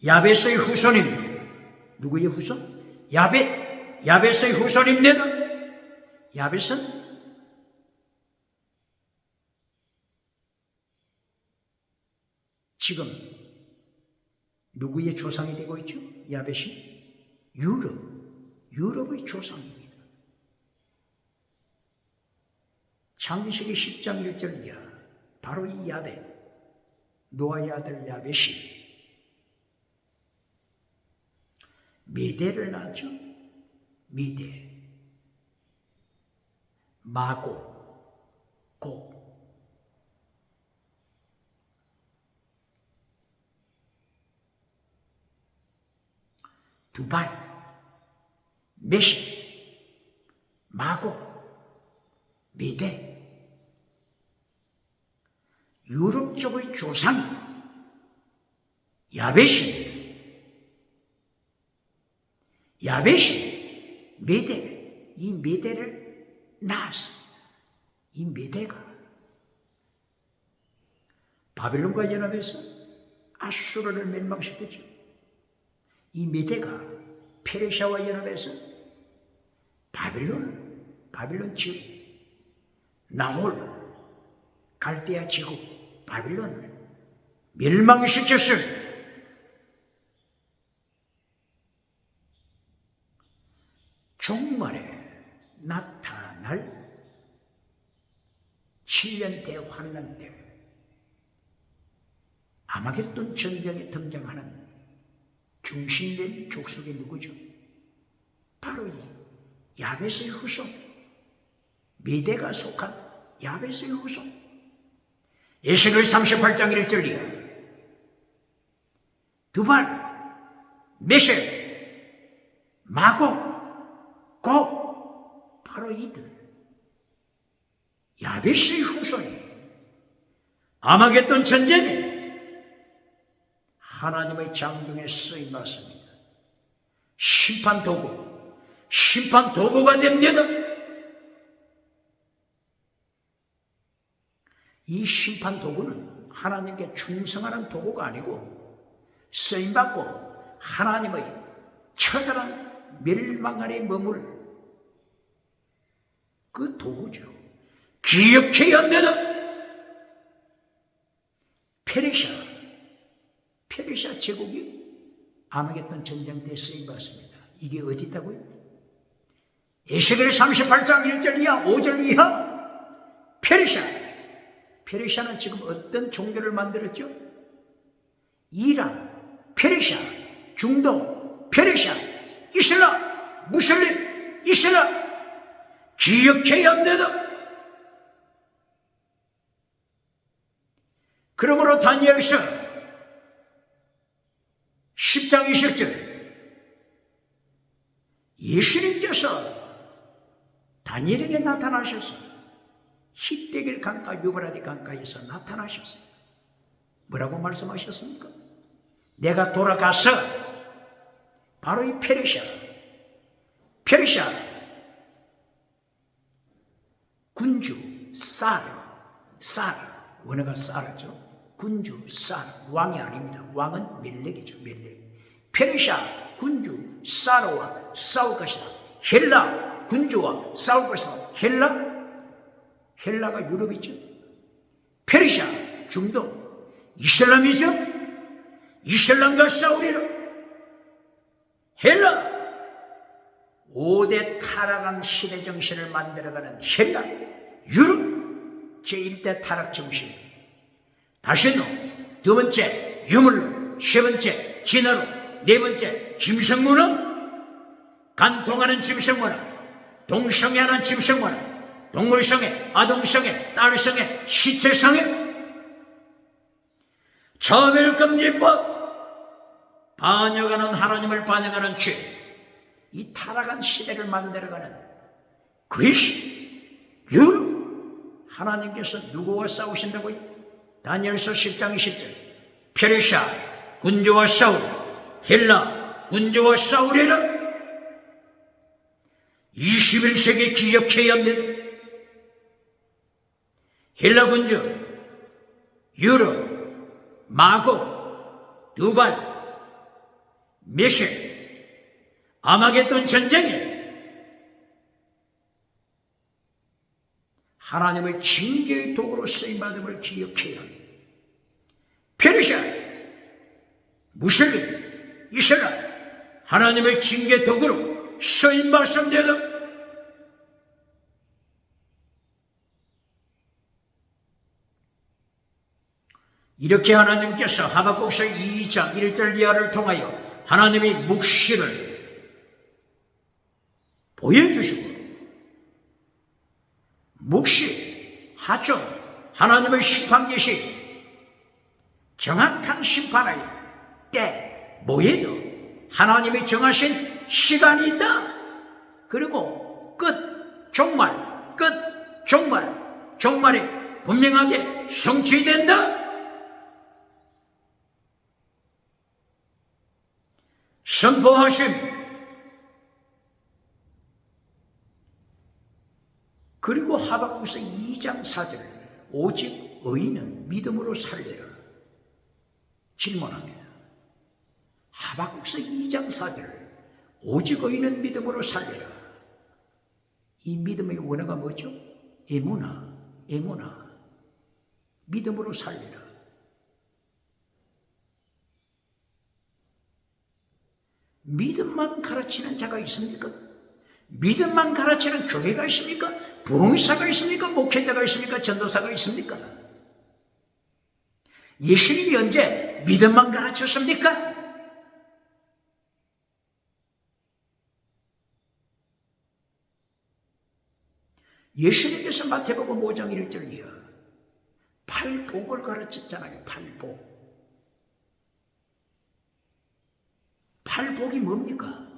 야벳의 후손입니다. 누구의 후손? 야벳의 후손입니다. 야벳은 지금 누구의 조상이 되고 있죠? 야벳이 유럽의 조상입니다. 창세기 10장 1절 이하 바로 이 야벳, 노아의 아들 야벳이 메대를 낳았죠. 메대, 마고, 고. 두발, 메시, 마고, 메대. 유럽 쪽의 조상 야벳이 메대, 이 메대를 낳았습니다. 이 메대가 바빌론과 연합해서 아수르를 멸망시켰죠. 이 메대가 페르시아와 연합해서 바빌론 지역, 나홀, 갈대아 제국, 바빌론을 멸망시켰습니다. 종말에 나타날 7년 대환란 때 아마겟돈 전쟁에 등장하는 중심된 족속이 누구죠? 바로 이 야벳의 후손, 메대가 속한 야벳의 후손. 에스겔 38장 1절 이하 두발, 메셋, 마고, 고, 바로 이들 야벳의 후손이 아마겟돈 전쟁에 하나님의 장중에 쓰임받습니다. 심판 도구가 됩니다. 이 심판 도구는 하나님께 충성하는 도구가 아니고 쓰임받고 하나님의 처절한 멸망 아래 머물 그 도구죠. 기억해야 합니다. 페르시아 제국이 아마겟돈 전쟁 때 쓰임받습니다. 이게 어디 있다고요? 에스겔 38장 1절 이하 5절 이하 페르시아는 지금 어떤 종교를 만들었죠? 이란, 페르시아, 중동, 페르시아, 이슬람, 무슬림, 이슬람. 기억해야 합니다. 그러므로 다니엘서 10장 20절 예수님께서 다니엘에게 나타나셔서 히데길 강가 유브라디 강가에서 나타나셨어요. 뭐라고 말씀하셨습니까? 내가 돌아가서 바로 이 페르시아 군주 사르 원어가 사르죠. 군주 사르, 왕이 아닙니다. 왕은 멜렉이죠. 멜렉. 페르시아 군주 사르와 싸울 것이다. 헬라 군주와 싸울 것이다. 헬라가 유럽이죠. 페르시아 중동 이슬람이죠. 이슬람과 싸우리라. 헬라 5대 타락한 시대 정신을 만들어가는 헬라 유럽 제1대 타락 정신. 다시노 두 번째 유물로 세 번째 진화로 네 번째 짐승문화 간통하는 짐승문화 동성애하는 짐승문화 동물성애 아동성애 딸성애 시체성애 차별금지법 반역하는 하나님을 반역하는 죄 이 타락한 시대를 만들어가는 그리스 유럽 하나님께서 누구와 싸우신다고요? 다니엘서 10장 20절 페르시아 군주와 싸울 헬라 군주와 싸우리라. 21세기 기억해야 합니다. 헬라 군주 유럽 마고 두발 메섹 아마겟돈 전쟁에 하나님의 징계의 도구로 쓰임받음을 기억해야 합니다. 페르시아, 무슬림, 이스라엘 하나님의 징계 도구로 쓰임받습니다. 이렇게 하나님께서 하박국서 2장 1절 이하를 통하여 하나님이 묵시를 보여주시고 묵시, 하청, 하나님의 심판 계시 정확한 심판의 때 뭐에도 하나님이 정하신 시간이 있다. 그리고 끝, 종말, 끝, 종말이 분명하게 성취된다. 선포하심. 그리고 하박국서 2장 4절 오직 의인은 믿음으로 살리라. 질문합니다. 하박국서 2장 4절 오직 의인은 믿음으로 살리라. 이 믿음의 원어가 뭐죠? 에무나 믿음으로 살리라. 믿음만 가르치는 자가 있습니까? 믿음만 가르치는 교회가 있습니까? 부흥사가 있습니까? 목회자가 있습니까? 전도사가 있습니까? 예수님이 언제 믿음만 가르쳤습니까? 예수님께서 마태복음 5장 1절 이하 팔복을 가르쳤잖아요. 팔복이 뭡니까?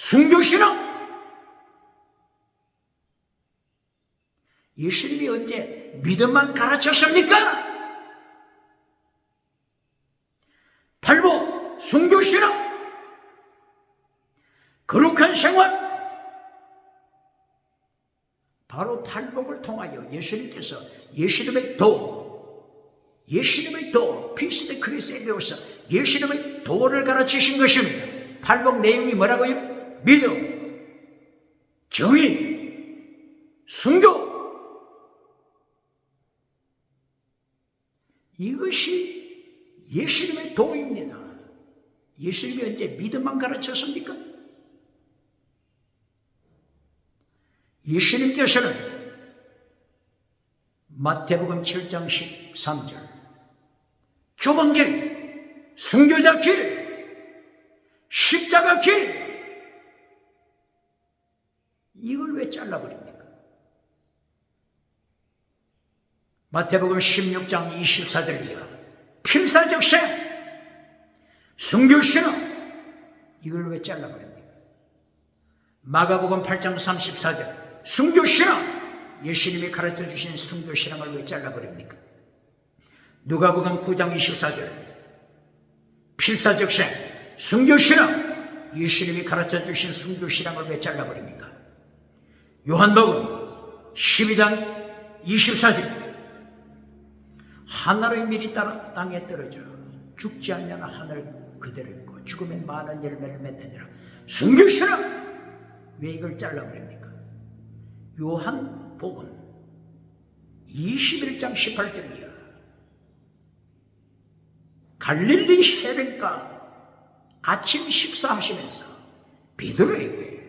순교신앙. 예수님이 언제 믿음만 가르쳤습니까? 팔복, 순교신앙, 거룩한 생활. 바로 팔복을 통하여 예수님께서 예수님의 도, 피스데 크리스에 배워서 예수님의 도를 가르치신 것입니다. 팔복 내용이 뭐라고요? 믿음, 정의, 순교. 이것이 예수님의 도입니다. 예수님이 언제 믿음만 가르쳤습니까? 예수님께서는 마태복음 7장 13절 좁은 길, 순교자 길, 십자가 길 이걸 왜 잘라버립니까? 마태복음 16장 24절 이하 필사적생 순교신앙 이걸 왜 잘라버립니까? 마가복음 8장 34절 순교신앙 예수님이 가르쳐주신 순교신앙을 왜 잘라버립니까? 누가복음 9장 24절 필사적생 순교신앙 예수님이 가르쳐주신 순교신앙을 왜 잘라버립니까? 요한복음 12장 24절 하늘의 밀이 땅에 떨어져 죽지 않냐나 하늘 그대로 있고 죽으면 많은 열매를 맺느니라. 순교신앙 왜 이걸 잘라버립니까? 요한복음 21장 18절이야. 갈릴리 해변가 아침 식사하시면서 베드로에게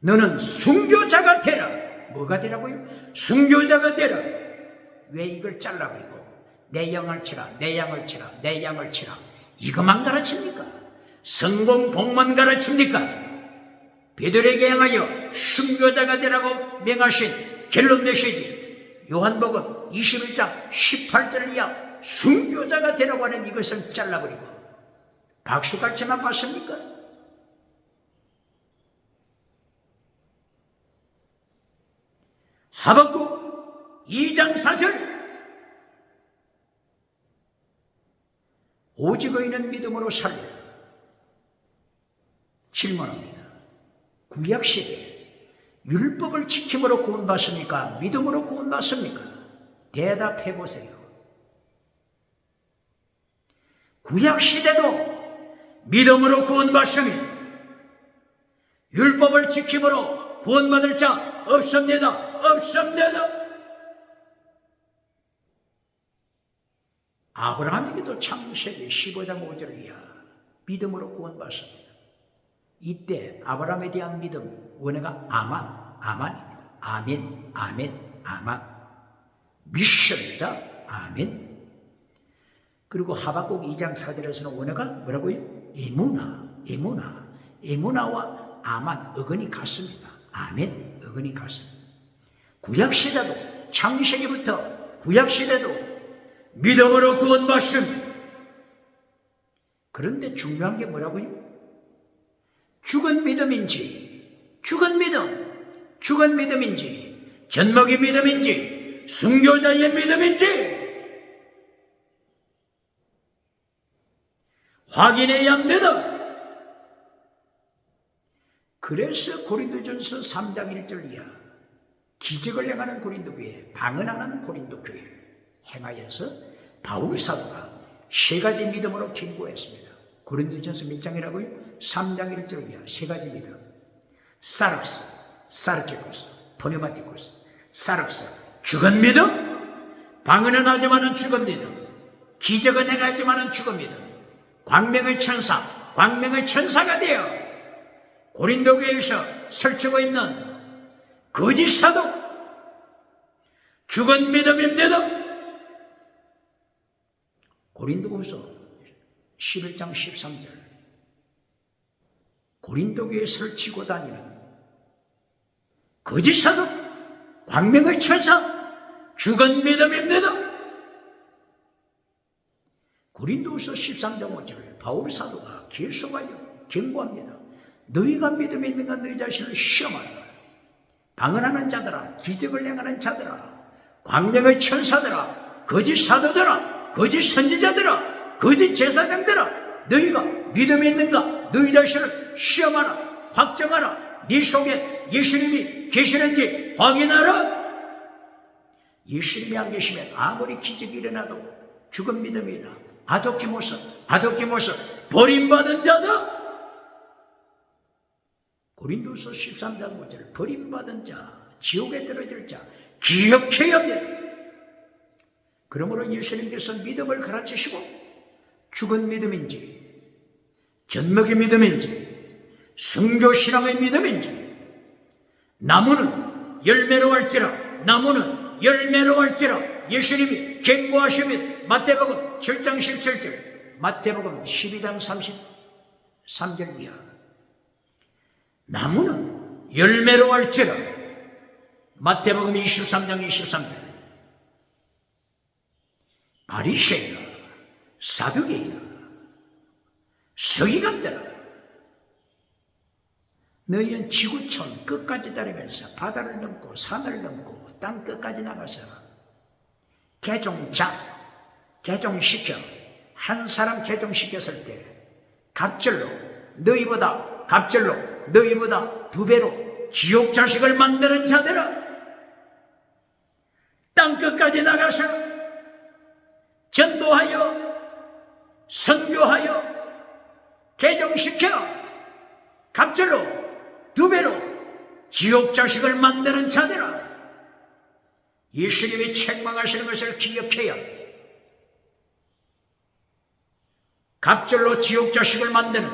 너는 순교자가 되라. 뭐가 되라고요? 순교자가 되라. 왜 이걸 잘라버리고 내 양을 치라, 내 양을 치라, 내 양을 치라 이것만 가르칩니까? 성공 복만 가르칩니까? 베드로에게 향하여 순교자가 되라고 명하신 결론 메시지 요한복음 21장 18절 이하 순교자가 되라고 하는 이것을 잘라버리고 박수갈채만 봤습니까? 하박국 2장 4절 오직 의인은 믿음으로 살리라. 질문합니다. 구약시대 율법을 지킴으로 구원받습니까? 믿음으로 구원받습니까? 대답해보세요. 구약시대도 믿음으로 구원받습니다. 율법을 지킴으로 구원받을 자 없습니다. 없습니다. 아브라함에게도 창세기 15장 5절 이하 믿음으로 구원받습니다. 이때 아브라함에 대한 믿음 원어가 아만입니다. 아멘, 아멘, 아만. 믿습니다. 아멘. 그리고 하박국 2장 4절에서는 원어가 뭐라고요? 에무나와 아만 어근이 같습니다. 아멘, 어근이 같습니다. 구약시대도 창세기부터 구약시대도 믿음으로 구원받습니다. 그런데 중요한 게 뭐라고요? 죽은 믿음인지 젖먹이 믿음인지 순교자의 믿음인지 확인해야 합니다. 그래서 고린도전서 3장 1절 이하 기적을 행하는 고린도 교회, 방언하는 고린도 교회 행하여서 바울 사도가 세 가지 믿음으로 경고했습니다. 고린도전서 몇 장이라고요? 3장 1절 이하 세 가지 믿음. 사르스, 사르케코스, 포네마티코스. 사르스, 죽은 믿음. 방언은 하지만은 죽은 믿음. 기적은 행하지만은 죽은 믿음. 광명의 천사가 되어 고린도 교회에서 설치고 있는 거짓 사도, 죽은 믿음입니다. 고린도후서 11장 13절 고린도 교회에 설치고 다니는 거짓 사도, 광명의 천사, 죽은 믿음입니다. 고린도후서 13장 5절 바울 사도가 계속하여 경고합니다. 너희가 믿음이 있는가 너희 자신을 시험하라. 방언하는 자들아, 기적을 행하는 자들아, 광명의 천사들아, 거짓 사도들아, 거짓 선지자들아, 거짓 제사장들아, 너희가 믿음이 있는가 너희 자신을 시험하라. 확정하라. 네 속에 예수님이 계시는지 확인하라. 예수님이 안 계시면 아무리 기적이 일어나도 죽은 믿음이다. 아도키모스 버림받은 자다. 고린도서 13장 5절 버림받은 자, 지옥에 떨어질 자 기억해야 합니다. 그러므로 예수님께서 믿음을 가르치시고 죽은 믿음인지 젖먹이 믿음인지 순교신앙의 믿음인지 나무는 열매로 할지라 예수님이 경고하시면 마태복음 7장 17절 마태복음 12장 33절 이하 나무는 열매로 할지라 마태복음 23장 23절 바리새인아, 사두개인아, 서기관들아, 너희는 지구촌 끝까지 다니면서 바다를 넘고 산을 넘고 땅 끝까지 나가서 개종시켜 한 사람 개종시켰을 때 갑절로 너희보다 2배로 지옥 자식을 만드는 자들아, 땅 끝까지 나가서 전도하여 선교하여 개종시켜 갑절로 2배로 지옥 자식을 만드는 자들아, 예수님이 책망하시는 것을 기억해야 합니다. 갑절로 지옥 자식을 만드는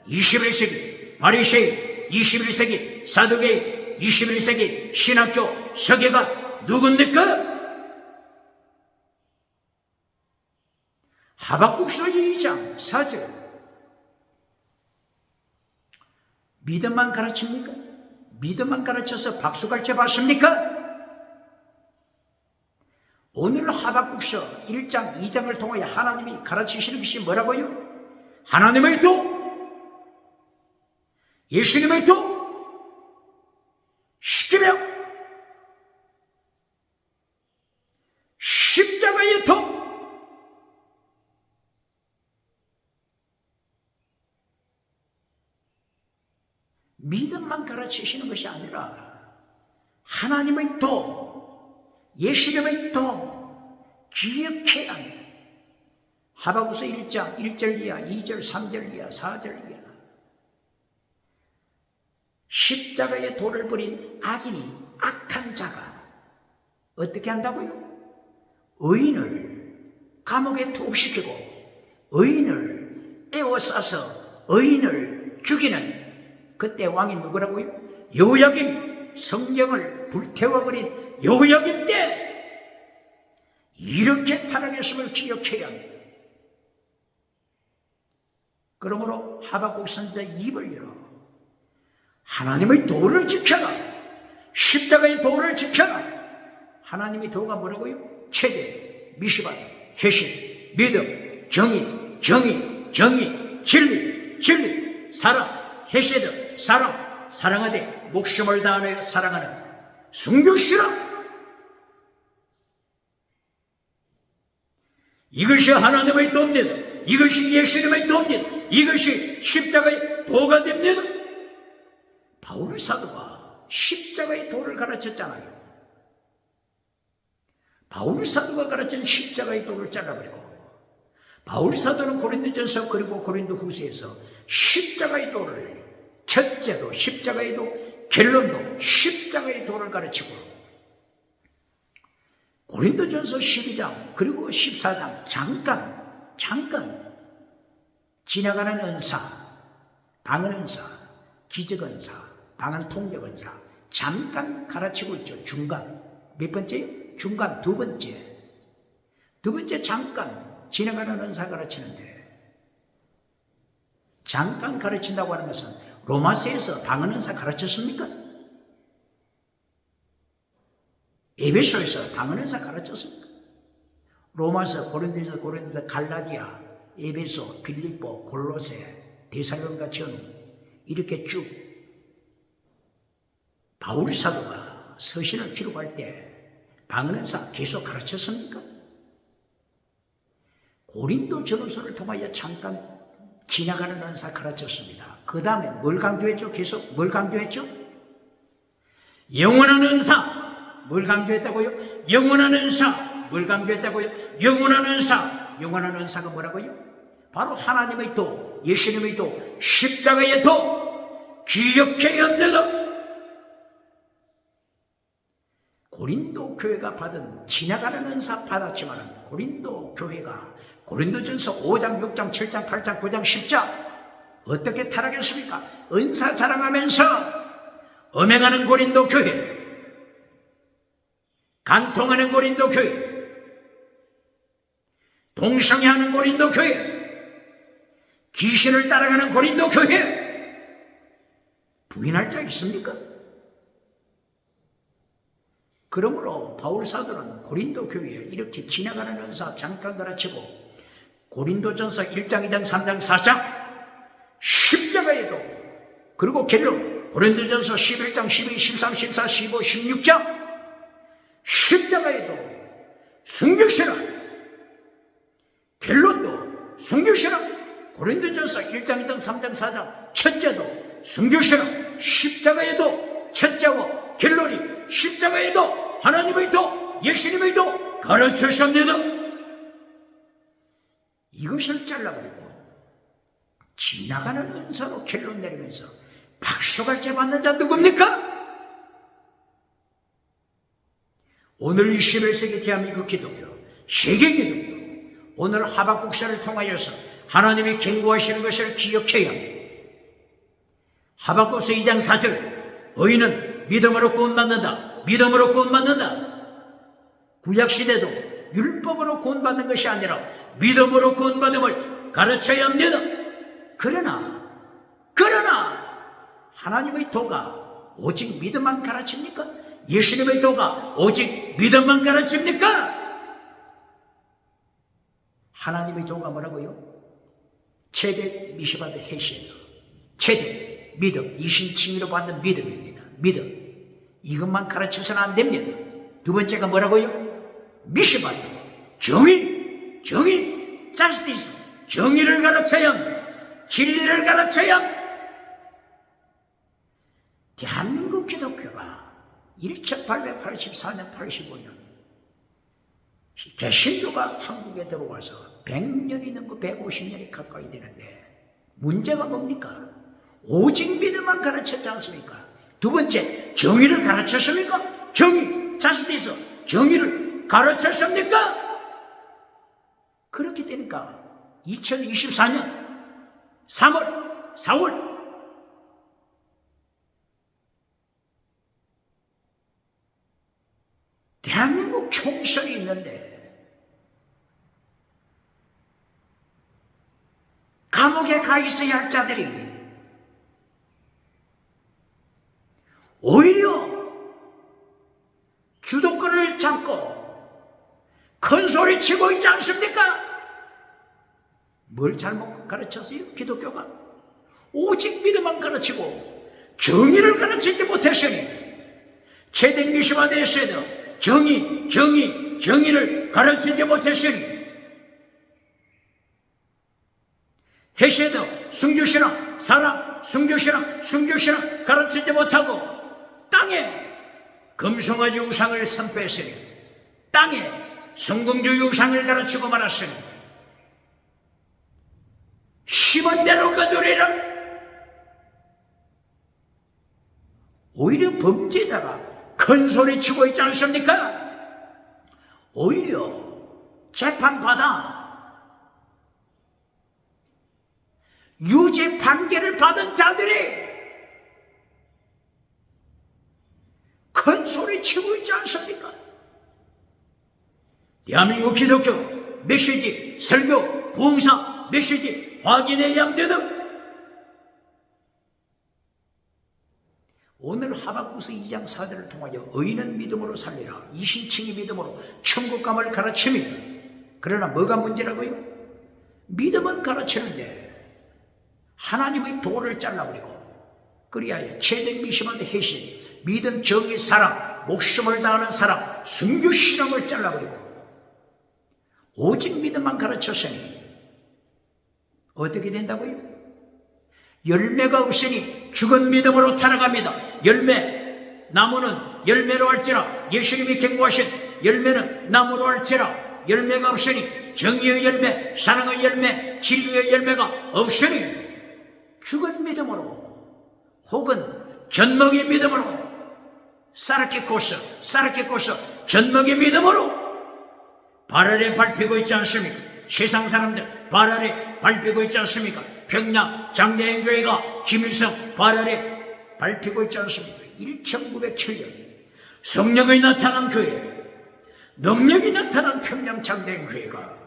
21세기 바리새인, 21세기 사두개인, 21세기 신학교 서기가 누굽니까? 하박국서 2장 4절. 믿음만 가르칩니까? 믿음만 가르쳐서 박수갈채 받습니까? 오늘 하박국서 1장 2장을 통하여 하나님이 가르치시는 것이 뭐라고요? 하나님의 도, 예수님의 도, 십계명, 십자가의 도. 믿음만 가르치시는 것이 아니라 하나님의 도, 예수님의 도 기억해야 합니다. 하박국서 1장 1절 이하, 2절, 3절 이하, 4절 이하. 십자가의 도를 부린 악인이, 악한 자가 어떻게 한다고요? 의인을 감옥에 투옥시키고 의인을 에워싸서 의인을 죽이는, 그때 왕이 누구라고요? 여호야김, 성경을 불태워버린 여호야김 때 이렇게 타락했음을 기억해야 합니다. 그러므로 하박국 선지자 입을 열어 하나님의 도를 지켜라, 십자가의 도를 지켜라. 하나님의 도가 뭐라고요? 체계, 미시바, 회심, 믿음, 정의, 진리, 사랑, 헤세드, 사랑, 사랑하되 목숨을 다하여 사랑하는 순교시라. 이것이 하나님의 도입니다. 이것이 예수님의 도입니다. 이것이 십자가의 도가 됩니다. 바울 사도가 십자가의 도를 가르쳤잖아요. 바울 사도가 가르친 십자가의 도를 잘라버리고, 바울 사도는 고린도전서 그리고 고린도후서에서 십자가의 도를, 첫째도 십자가의 도, 결론도 십자가의 도를 가르치고, 고린도전서 12장 그리고 14장 잠깐 지나가는 은사, 방언 은사, 기적 은사, 방언 통역 은사 잠깐 가르치고 있죠. 중간 몇 번째요? 중간 두 번째 잠깐 지나가는 은사 가르치는데, 잠깐 가르친다고 하는 것은 로마서에서 방언 은사 가르쳤습니까? 에베소에서 방언 은사 가르쳤습니까? 로마서, 고린도서, 갈라디아, 에베소, 빌립보, 골로새, 데살로니가 전후 이렇게 쭉 바울 사도가 서신을 기록할 때 방언 은사 계속 가르쳤습니까? 고린도 전후서를 통하여 잠깐 지나가는 은사 가르쳤습니다. 그 다음에 뭘 강조했죠? 계속 뭘 강조했죠? 영원한 은사. 뭘 강조했다고요? 영원한 은사. 뭘 강조했다고요? 영원한 은사. 영원한 은사가 뭐라고요? 바로 하나님의 도, 예수님의 도, 십자가의 도 기억해야 합니다. 고린도 교회가 받은 지나가는 은사 받았지만, 고린도 교회가 고린도전서 5장, 6장, 7장, 8장, 9장, 10장 어떻게 타락했습니까? 은사 자랑하면서 엄행하는 고린도 교회, 간통하는 고린도 교회, 동성애하는 고린도 교회, 귀신을 따라가는 고린도 교회 부인할 자 있습니까? 그러므로 바울 사도는 고린도 교회에 이렇게 지나가는 은사 잠깐 가르치고 고린도전서 1장, 2장, 3장, 4장 십자가에도, 그리고 결론 고린도전서 11장, 12, 13, 14, 15, 16장 십자가에도 순교시라, 결론도 순교시라, 고린도전서 1장, 2장, 3장, 4장 첫째도 순교시라, 십자가에도 첫째와 결론이 십자가에도 하나님의 도, 예수님의 도 가르치십니다. 이것을 잘라버리고 지나가는 은사로 결론 내리면서 박수갈채 받는 자 누굽니까? 오늘 이 11세기 대한민국 기독교, 세계 기독교, 오늘 하박국사를 통하여서 하나님이 경고하시는 것을 기억해야 합니다. 하박국서 2장 4절, 의인은 믿음으로 구원받는다. 믿음으로 구원받는다. 구약시대도 율법으로 구원받는 것이 아니라 믿음으로 구원받음을 가르쳐야 합니다. 그러나 하나님의 도가 오직 믿음만 가르칩니까? 예수님의 도가 오직 믿음만 가르칩니까? 하나님의 도가 뭐라고요? 최대 미시바드 헤시에도 최대 믿음, 이신칭의로 받는 믿음입니다. 믿음, 이것만 가르쳐서는 안 됩니다. 두 번째가 뭐라고요? 미시바드, 정의, 자스티스, 정의를 가르쳐야 합니다. 진리를 가르쳐야 합니다. 대한민국 기독교가 1884년, 85년 개신교가 한국에 들어와서 100년이 넘고 150년이 가까이 되는데 문제가 뭡니까? 오직 믿음만 가르쳤지 않습니까? 두 번째, 정의를 가르쳤습니까? 정의, 자스티스, 정의를 가르쳤습니까? 그렇게 되니까 2024년 3월, 4월 대한민국 총선이 있는데 감옥에 가 있어야 할 자들이 오히려 주도권을 잡고 큰 소리 치고 있지 않습니까? 뭘 잘못 가르쳤어요? 기독교가 오직 믿음만 가르치고 정의를 가르치지 못했으니 최대 미시바드에서도 정의를 가르치지 못했으니 헤세드, 순교신앙, 사랑, 순교신앙 가르치지 못하고 땅에 금송아지 우상을 선포했으니 땅에 성공주의 우상을 가르치고 말았으니 심은 대로 거두리라. 오히려 범죄자가 큰 소리 치고 있지 않습니까? 오히려 재판받아 유죄 판결을 받은 자들이 큰 소리 치고 있지 않습니까? 대한민국 기독교 메시지, 설교, 부흥사 메시지 확인해야 합니다. 오늘 하박국서 2장 4절을 통하여 의인은 믿음으로 살리라, 이신칭이 믿음으로 천국감을 가르칩니다. 그러나 뭐가 문제라고요? 믿음은 가르치는데 하나님의 도를 잘라버리고 그리하여 최대 미시바드 해신, 믿음, 정의, 사랑, 목숨을 다하는 사랑, 순교신앙을 잘라버리고 오직 믿음만 가르쳤으니 어떻게 된다고요? 열매가 없으니 죽은 믿음으로 타락합니다. 나무는 열매로 할지라, 예수님이 경고하신 열매는 나무로 할지라, 열매가 없으니 정의의 열매, 사랑의 열매, 진리의 열매가 없으니 죽은 믿음으로 혹은 젖먹이 믿음으로 사르케코스 젖먹이 믿음으로 발 아래 밟히고 있지 않습니까? 세상 사람들 발 아래 밟히고 있지 않습니까? 평양 장대행교회가 김일성 발 아래 밟히고 있지 않습니까? 1907년 성령이 나타난 교회, 능력이 나타난 평양 장대행교회가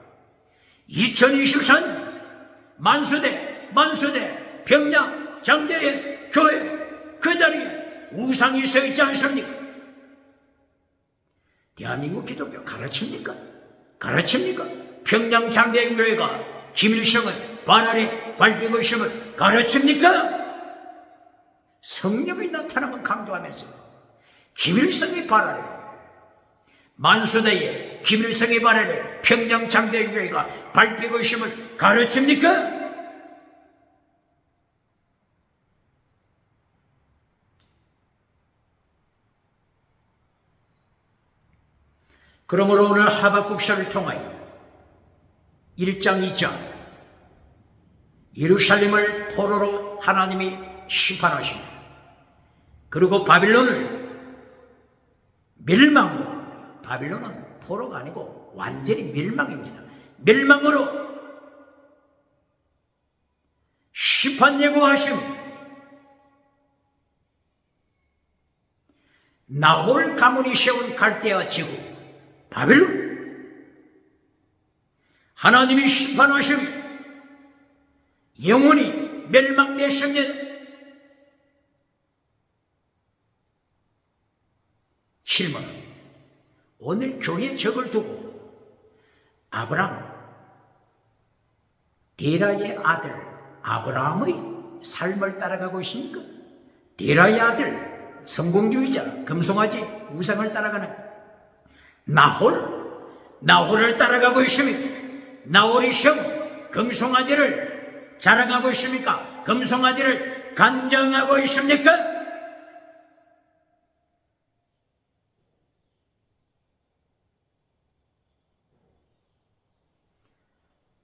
2024년 만수대 평양 장대행 교회 그 자리에 우상이 서 있지 않습니까? 대한민국 기독교 가르칩니까? 가르칩니까? 평양 장대교회가 김일성을 반환에 밟히고 있음을 가르칩니까? 성령이 나타나면 강조하면서 김일성의 반환에 만수대에 김일성의 반환에 평양 장대교회가 밟히고 있음을 가르칩니까? 그러므로 오늘 하박국서를 통하여 1장, 2장 예루살렘을 포로로 하나님이 심판하십니다. 그리고 바빌론을 멸망으로, 바빌론은 포로가 아니고 완전히 멸망입니다. 멸망으로 심판 예고하십니다. 나홀 가문이 세운 갈대아 지구 바빌론, 하나님이 심판하심, 영원히 멸망됐습니다. 실망합니다. 오늘 교회 적을 두고 아브람, 데라의 아들 아브라함의 삶을 따라가고 있습니까? 데라의 아들, 성공주의자, 금송아지, 우상을 따라가는 나홀을 따라가고 있습니까? 나홀이 형 금송아지를 자랑하고 있습니까? 금송아지를 간증하고 있습니까?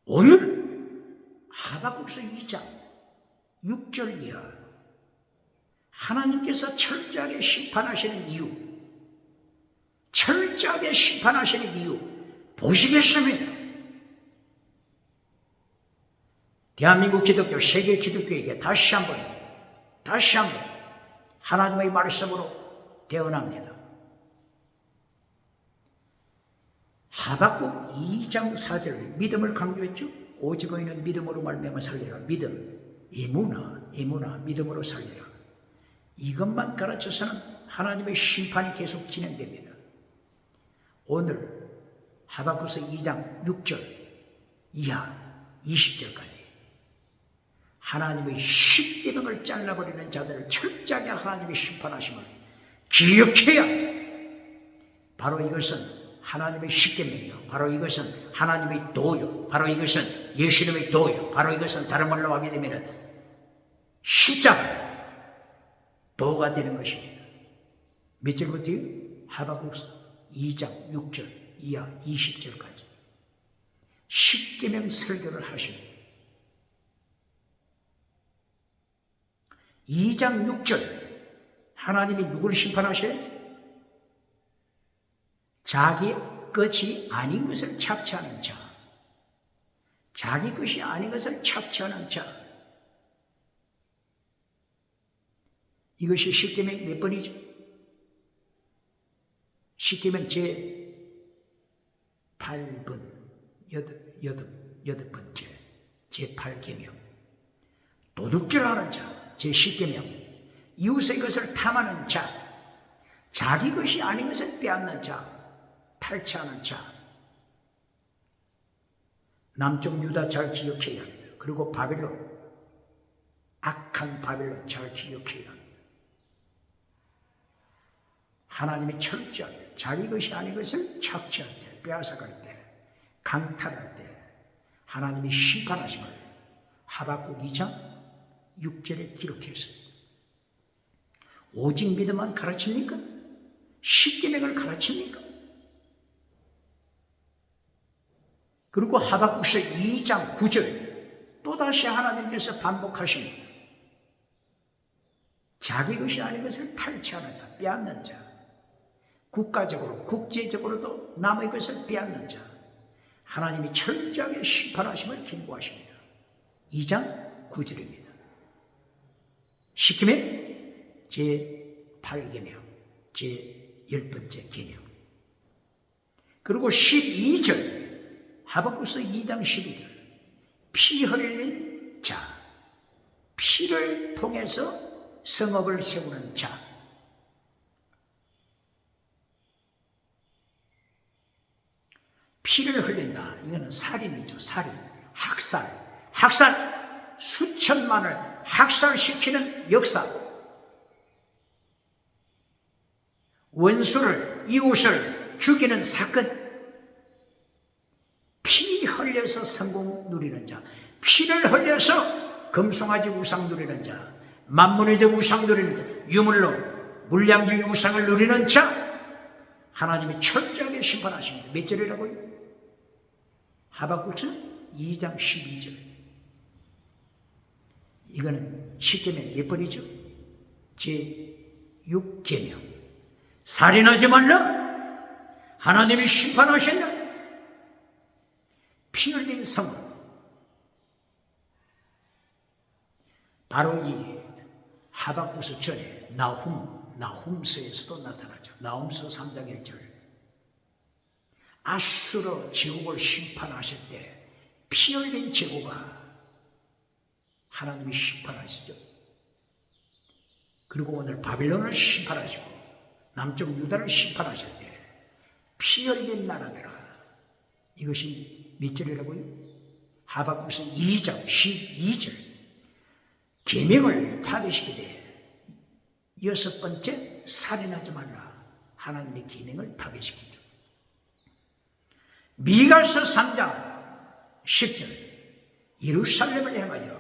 오늘 하박국서 2장 6절 이하 하나님께서 철저하게 심판하시는 이유, 철저하게 심판하시는 이유 보시겠습니다. 대한민국 기독교, 세계 기독교에게 다시 한번 하나님의 말씀으로 대언합니다. 하박국 2장 4절 믿음을 강조했죠. 오직 의인은 믿음으로 말미암아 살리라. 믿음, 에무나 믿음으로 살리라. 이것만 가르쳐서는 하나님의 심판이 계속 진행됩니다. 오늘 하박국서 2장 6절 이하 20절까지 하나님의 십계명을 잘라버리는 자들을 철저하게 하나님의 심판하심을 기억해야 바로 이것은 하나님의 십계명이요, 바로 이것은 하나님의 도요, 바로 이것은 예수님의 도요, 바로 이것은 다른 말로 하게 되면 십자가 도가 되는 것입니다. 몇 절부터요? 하박국서 2장 6절 이하 20절까지 십계명 설교를 하십니다. 2장 6절 하나님이 누구를 심판하셔요? 자기 것이 아닌 것을 착취하는 자, 자기 것이 아닌 것을 착취하는 자. 이것이 십계명 몇 번이죠? 십계명 제 8번, 여덟 번째, 제 8계명. 도둑질하는 자, 제 10계명. 이웃의 것을 탐하는 자, 자기 것이 아닌 것을 빼앗는 자, 탈취하는 자. 남쪽 유다 잘 기억해야 합니다. 그리고 바빌론, 악한 바빌론 잘 기억해야 합니다. 하나님이 철저하게 자기 것이 아닌 것을 착취할 때, 빼앗아갈 때, 강탈할 때 하나님이 심판하심을 하박국 2장 6절에 기록했습니다. 오직 믿음만 가르칩니까? 십계명을 가르칩니까? 그리고 하박국서 2장 9절 또다시 하나님께서 반복하십니다. 자기 것이 아닌 것을 탈취하는 자, 빼앗는 자, 국가적으로, 국제적으로도 남의 것을 빼앗는 자, 하나님이 철저하게 심판하심을 경고하십니다. 2장 9절입니다. 십계명 제8계명, 제10번째 계명. 그리고 12절 하박국서 2장 12절 피 흘린 자, 피를 통해서 성읍을 세우는 자. 그러면 살인이죠. 살인, 학살, 수천만을 학살시키는 역사. 원수를, 이웃을 죽이는 사건. 피 흘려서 성공 누리는 자, 피를 흘려서 금송아지 우상 누리는 자, 만문의 적 우상 누리는 자, 유물로 물량주의 우상을 누리는 자, 하나님이 철저하게 심판하십니다. 몇 절이라고요? 하박국서 2장 12절. 이거는 십계명 몇 번이죠? 제6계명. 살인하지 말라. 하나님이 심판하신다. 피 흘린 성은 바로 이 하박국서 전에 나훔서에서도 나타나죠. 나훔서 3장 1절. 아수르 제국을 심판하실 때 피 흘린 제국아 하나님이 심판하시죠. 그리고 오늘 바빌론을 심판하시고 남쪽 유다를 심판하실 때 피 흘린 나라들아. 이것이 몇 절이라고요? 하박국서 2장 12절. 계명을 파괴시키되 여섯 번째, 살인하지 말라. 하나님의 계명을 파괴시키죠. 미가서 3장 10절. 예루살렘을 향하여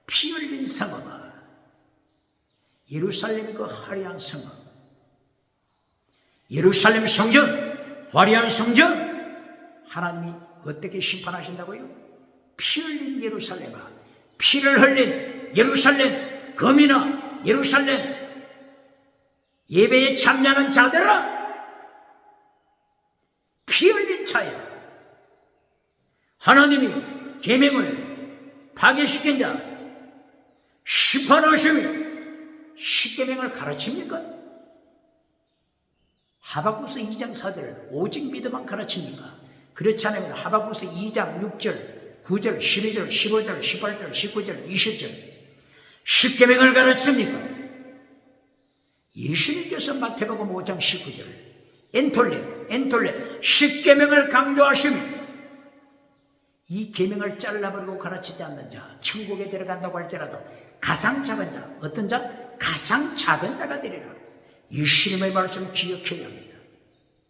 피 흘린 성읍아. 예루살렘의 그 화려한 성읍, 예루살렘 성전, 화려한 성전, 하나님이 어떻게 심판하신다고요? 피 흘린 예루살렘아, 피를 흘린 예루살렘 거민아, 예루살렘 예배에 참여하는 자들아, 피 흘린 자야. 하나님이 계명을 파괴시킨 자, 심판하심이 십계명을 가르칩니까? 하박국서 2장 4절 오직 믿음만 가르칩니까? 그렇지 않으면 하박국서 2장 6절, 9절, 12절, 15절, 18절, 19절, 20절 십계명을 가르칩니까? 예수님께서 마태복음 5장 19절 엔톨레 십계명을 강조하십니다. 이 계명을 잘라버리고 가르치지 않는 자, 천국에 들어간다고 할지라도 가장 작은 자, 어떤 자? 가장 작은 자가 되리라. 예수님의 말씀을 기억해야 합니다.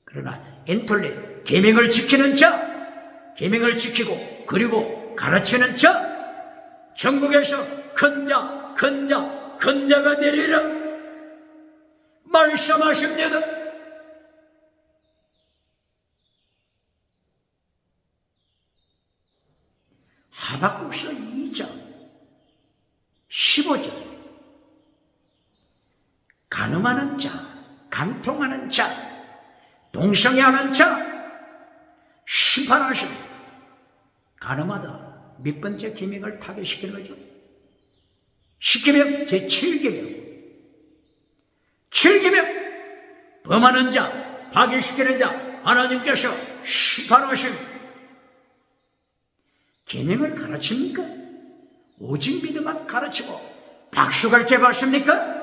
그러나 엔톨레, 계명을 지키는 자, 계명을 지키고 그리고 가르치는 자, 천국에서 큰 자가 되리라 말씀하십니다. 하박국서 2장 15절. 간음하는 자, 간통하는 자, 동성애하는 자 심판하십니다. 간음하다 몇 번째 계명을 파괴시키는 거죠? 십계명 제7계명 7계명 범하는 자, 파괴시키는 자 하나님께서 심판하십니다. 계명을 가르칩니까? 오직 믿음만 가르치고 박수갈 제거하십니까?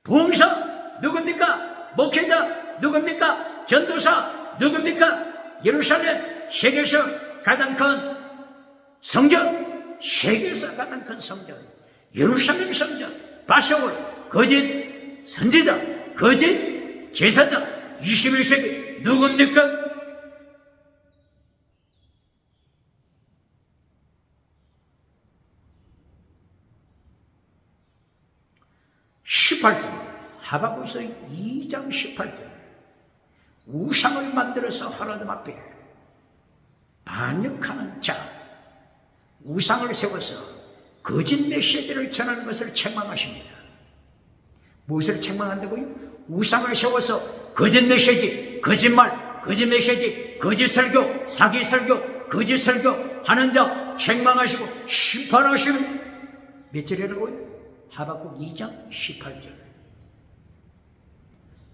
부흥사 누굽니까? 목회자 누굽니까? 전도사 누굽니까? 예루살렘 세계에서 가장 큰 성전, 세계에서 가장 큰 성전, 예루살렘 성전, 바세올 거짓 선지자, 거짓 제사장 21세기 누굽니까? 18절 하박국서 2장 18절 우상을 만들어서 하나님 앞에 반역하는 자, 우상을 세워서 거짓 메시지를 전하는 것을 책망하십니다. 무엇을 책망한다고요? 우상을 세워서 거짓 메시지, 거짓말, 거짓 메시지, 거짓 설교, 사기 설교, 거짓 설교 하는 자 책망하시고 심판하시는 몇 절이라고요? 하박국 2장 18절.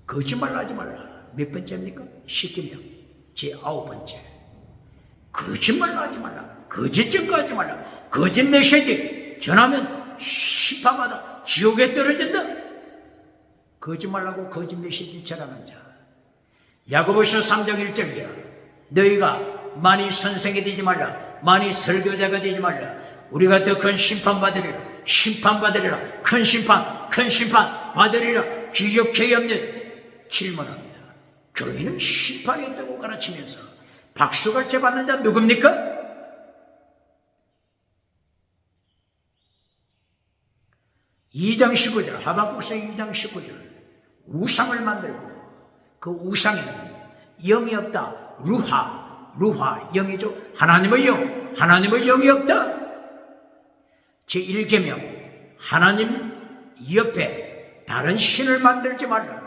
거짓말 하지 말라. 몇 번째입니까? 십계명 제9번째. 거짓말 하지 말라. 거짓 증거하지 말라. 거짓 메시지 전하면 심판받아 지옥에 떨어진다. 거짓말하고 거짓 메시지 전하는 자. 야고보서 3장 1절이야. 너희가 많이 선생이 되지 말라. 많이 설교자가 되지 말라. 우리가 더 큰 심판받으리라. 심판받으리라. 큰 심판 받으리라. 기억해야 합니다. 질문합니다. 교회는 심판이 있다고 가르치면서 박수갈채 받는 자 누굽니까? (2장 19절) 하박국서 2장 19절 우상을 만들고 그 우상에는 영이 없다. 루하 영이죠. 하나님의 영이 없다. 제1계명 하나님 옆에 다른 신을 만들지 말라.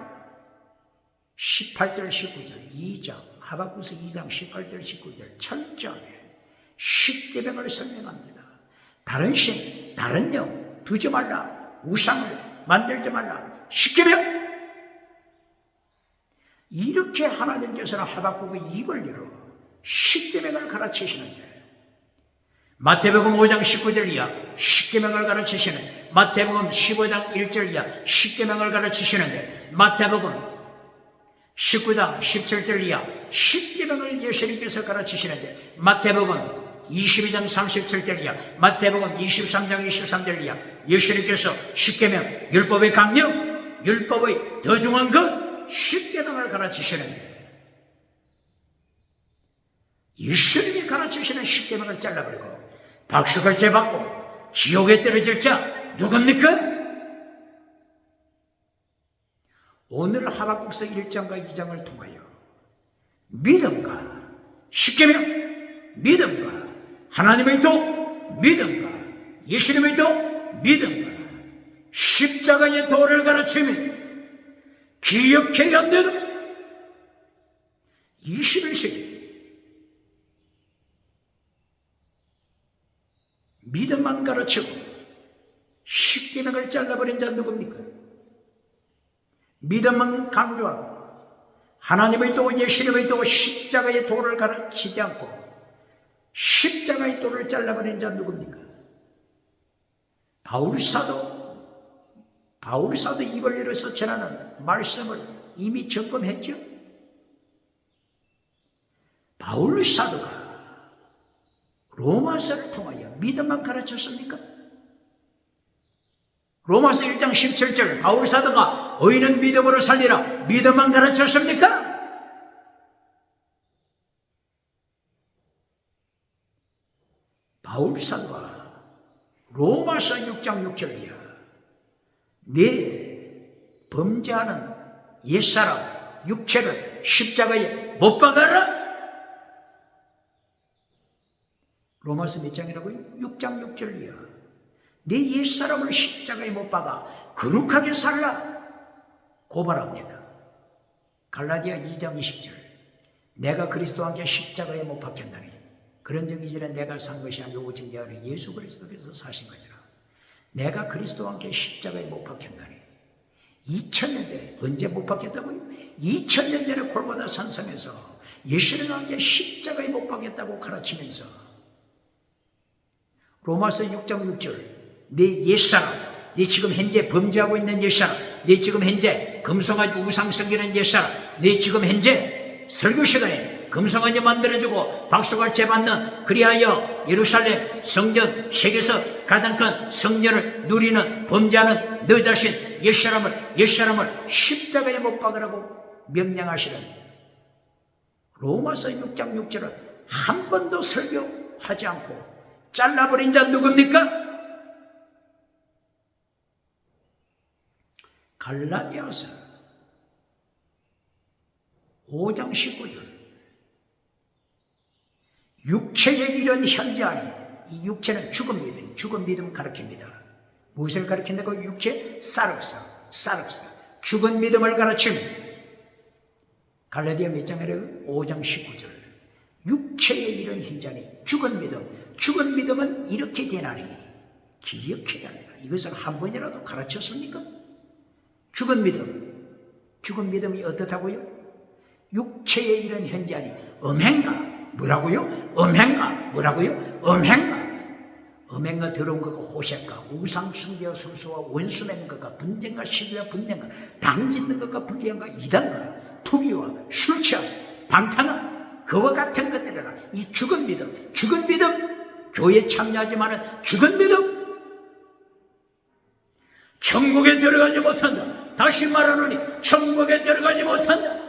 18절 19절 2장 하박국서 2장 18절 19절 철저하게 10계명을 설명합니다. 다른 신, 다른 영 두지 말라. 우상을 만들지 말라. 10계명. 이렇게 하나님께서는 하박국의 입을 열어 10계명을 가르치시는데 마태복음 5장 19절 이하 10계명을 가르치시는 마태복음 15장 1절 이하 10계명을 가르치시는데 마태복음 19장 17절 이하 10계명을 예수님께서 가르치시는데 마태복음 22장 37절 이하 마태복음 23장 23절 이하 예수님께서 10계명 율법의 강령 율법의 더 중요한 것 10계명을 가르치시는데 예수님이 가르치시는 10계명을 잘라버리고 박수갈채 받고 지옥에 떨어질 자 누굽니까? 오늘 하박국서 1장과 2장을 통하여 믿음과 10계명 믿음과 하나님의 도 믿음과 예수님의 도 믿음과 십자가의 도를 가르치며 기억해야 한다는 21세기 믿음만 가르치고 10계명을 잘라버린 자 누굽니까? 믿음만 강조하고 하나님의 도 예수님의 도 십자가의 도를 가르치지 않고 십자가의 도를 잘라버린 자 누굽니까? 바울사도 입을 열어서 전하는 말씀을 이미 점검했죠. 바울사도가 로마서를 통하여 믿음만 가르쳤습니까? 로마서 1장 17절 바울사도가 의인은 믿음으로 살리라 믿음만 가르쳤습니까? 바울사도가 로마서 6장 6절 이하 내 범죄하는 옛사람 육체를 십자가에 못 박아라. 로마서 몇 장이라고요? 6장 6절 이하 내 옛사람을 십자가에 못 박아 거룩하게 살라 고발합니다. 갈라디아 2장 20절 내가 그리스도와 함께 십자가에 못 박혔나니 그런 적 이전에 내가 산 것이 아니고 오직 내 안에 예수 그리스도께서 사신 거지라. 내가 그리스도와 함께 십자가에 못 박혔나니 2000년 전에 언제 못 박혔다고요? 2000년 전에 골고다 산성에서 예수님과 함께 십자가에 못 박혔다고 가르치면서 로마서 6장 6절 내 옛사람 내 지금 현재 범죄하고 있는 옛사람 내 지금 현재 금송아지 우상 섬기는 옛사람 내 지금 현재 설교 시간에 금송아지 만들어주고 박수갈채 받는 그리하여 예루살렘 성전 세계에서 가장 큰 성전을 누리는 범죄하는 너 자신 옛사람을 십자가에 못 박으라고 명령하시는 로마서 6장 6절은 한 번도 설교하지 않고 잘라버린 자 누굽니까? 갈라디아서 5장 19절 육체의 이런 현재 아니 이 육체는 죽은 믿음 가르칩니다. 무엇을 가르친다고? 육체? 쌀없어 죽은 믿음을 가르칩니다. 갈라디아 몇 장이래요? 5장 19절 육체의 이런 현재 아니 죽은 믿음은 이렇게 되나니 기억해야 합니다. 이것을 한 번이라도 가르쳤습니까? 죽은 믿음이 어떻다고요? 육체의 이런 현재 아니 음행가 뭐라고요? 음행과 더러운 것과 호색과 우상숭배와 술수와 원수 맺는 것과 분쟁과 시비와 분쟁과 당 짓는 것과 불리함과 이단과 투기와 술 취함 방탕함 그와 같은 것들이라. 이 죽은 믿음, 교회에 참여하지만은 죽은 믿음, 천국에 들어가지 못한다. 다시 말하노니 천국에 들어가지 못한다.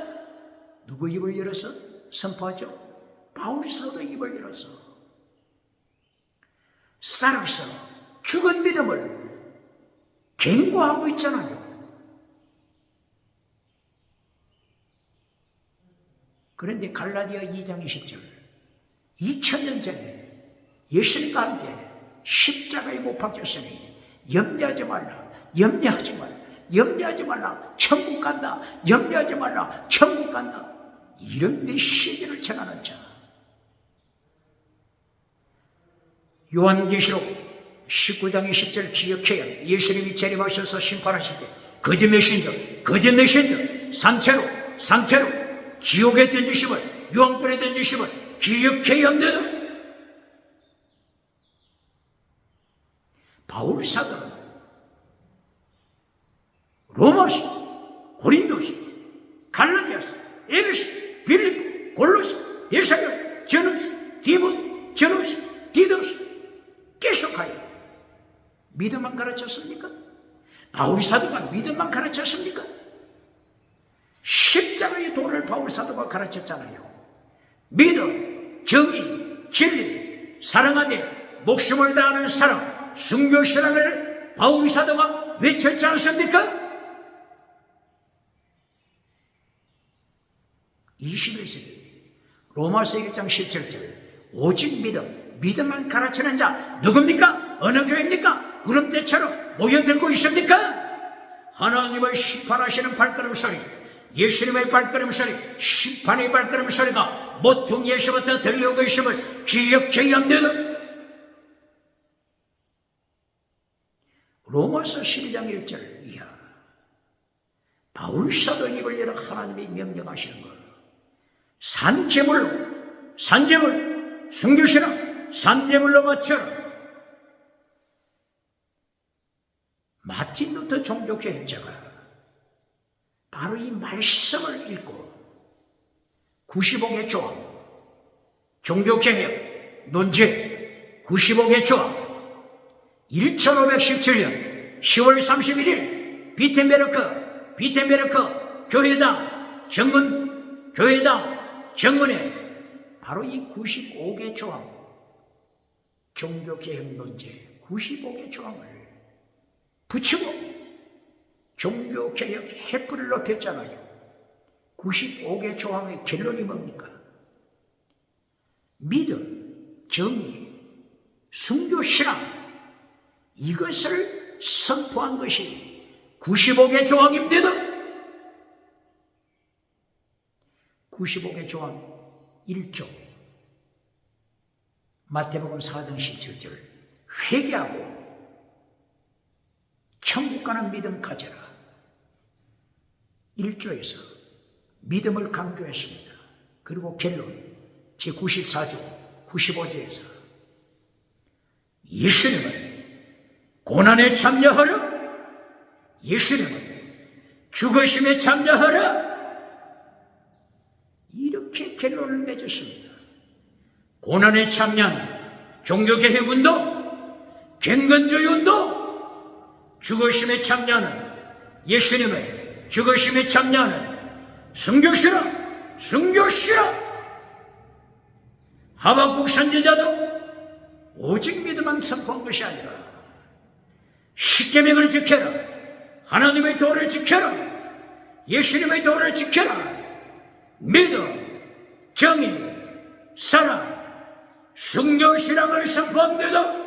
누구 입을 열어서 선포하죠? 바울 사도 입을 열어서 살아서 죽은 믿음을 경고하고 있잖아요. 그런데 갈라디아 2장 20절, 2000년 전에 예수님과 함께 십자가에 못 박혔으니 염려하지 말라, 염려하지 말라, 염려하지 말라, 천국 간다, 염려하지 말라, 천국 간다. 이런 메시지를 전하는 자. 요한계시록 19장 20절 기억해야 해. 예수님이 재림하셔서 심판하실 때 거짓 메신저 산채로 지옥에 던지심을, 유황불에 던지심을 기억해야 합니다. 바울 사도는 로마서, 고린도서, 갈라디아서, 에베소, 빌립보, 골로새, 에사야, 전후서, 디모데, 전후서, 디도서 계속하여 믿음만 가르쳤습니까? 바울 사도가 믿음만 가르쳤습니까? 십자가의 도를 바울 사도가 가르쳤잖아요. 믿음, 정의, 진리, 사랑하되 목숨을 다하는 사랑, 순교신앙을 바울 사도가 외쳤지 않습니까? 21세기 로마서 1장 17절, 오직 믿음만 가르치는 자 누굽니까? 어느 교회입니까? 구름대처럼 모여들고 있습니까? 하나님을 심판하시는 발걸음 소리, 예수님의 발걸음 소리, 심판의 발걸음 소리가 모퉁이에서부터 들려오고 있음을 기억해야 합니다. 로마서 12장 1절 이하, 바울 사도 입을 열어 하나님이 명령하시는 것, 산재물, 순교신앙, 산재물로 바쳐라. 마틴 루터 종교개혁자가 바로 이 말씀을 읽고 95개 조항, 종교개혁 논제 95개 조항, 1517년 10월 31일 비텐베르크 교회당 정문에 바로 이 95개 조항, 종교개혁 논제 95개 조항을 붙이고 종교개혁 횃불을 높였잖아요. 95개 조항의 결론이 뭡니까? 믿음, 정의, 순교신앙, 이것을 선포한 것이 95개 조항입니다. 95개 조항 1조, 마태복음 4장 17절, 회개하고 천국 가는 믿음 가져라. 1조에서 믿음을 강조했습니다. 그리고 결론 제94조, 95조에서 예수님은 고난에 참여하라, 예수님은 죽으심에 참여하라, 이렇게 결론을 맺었습니다. 고난에 참여하는 종교개혁운동, 갱건주의운동, 죽으심에 참여하는 예수님의 죽으심에 참여하는 순교신앙, 하박국 선지자도 오직 믿음만 선포한 것이 아니라 십계명을 지켜라, 하나님의 도를 지켜라, 예수님의 도를 지켜라, 믿음, 정의, 사랑, 순교신앙을 선포합니다.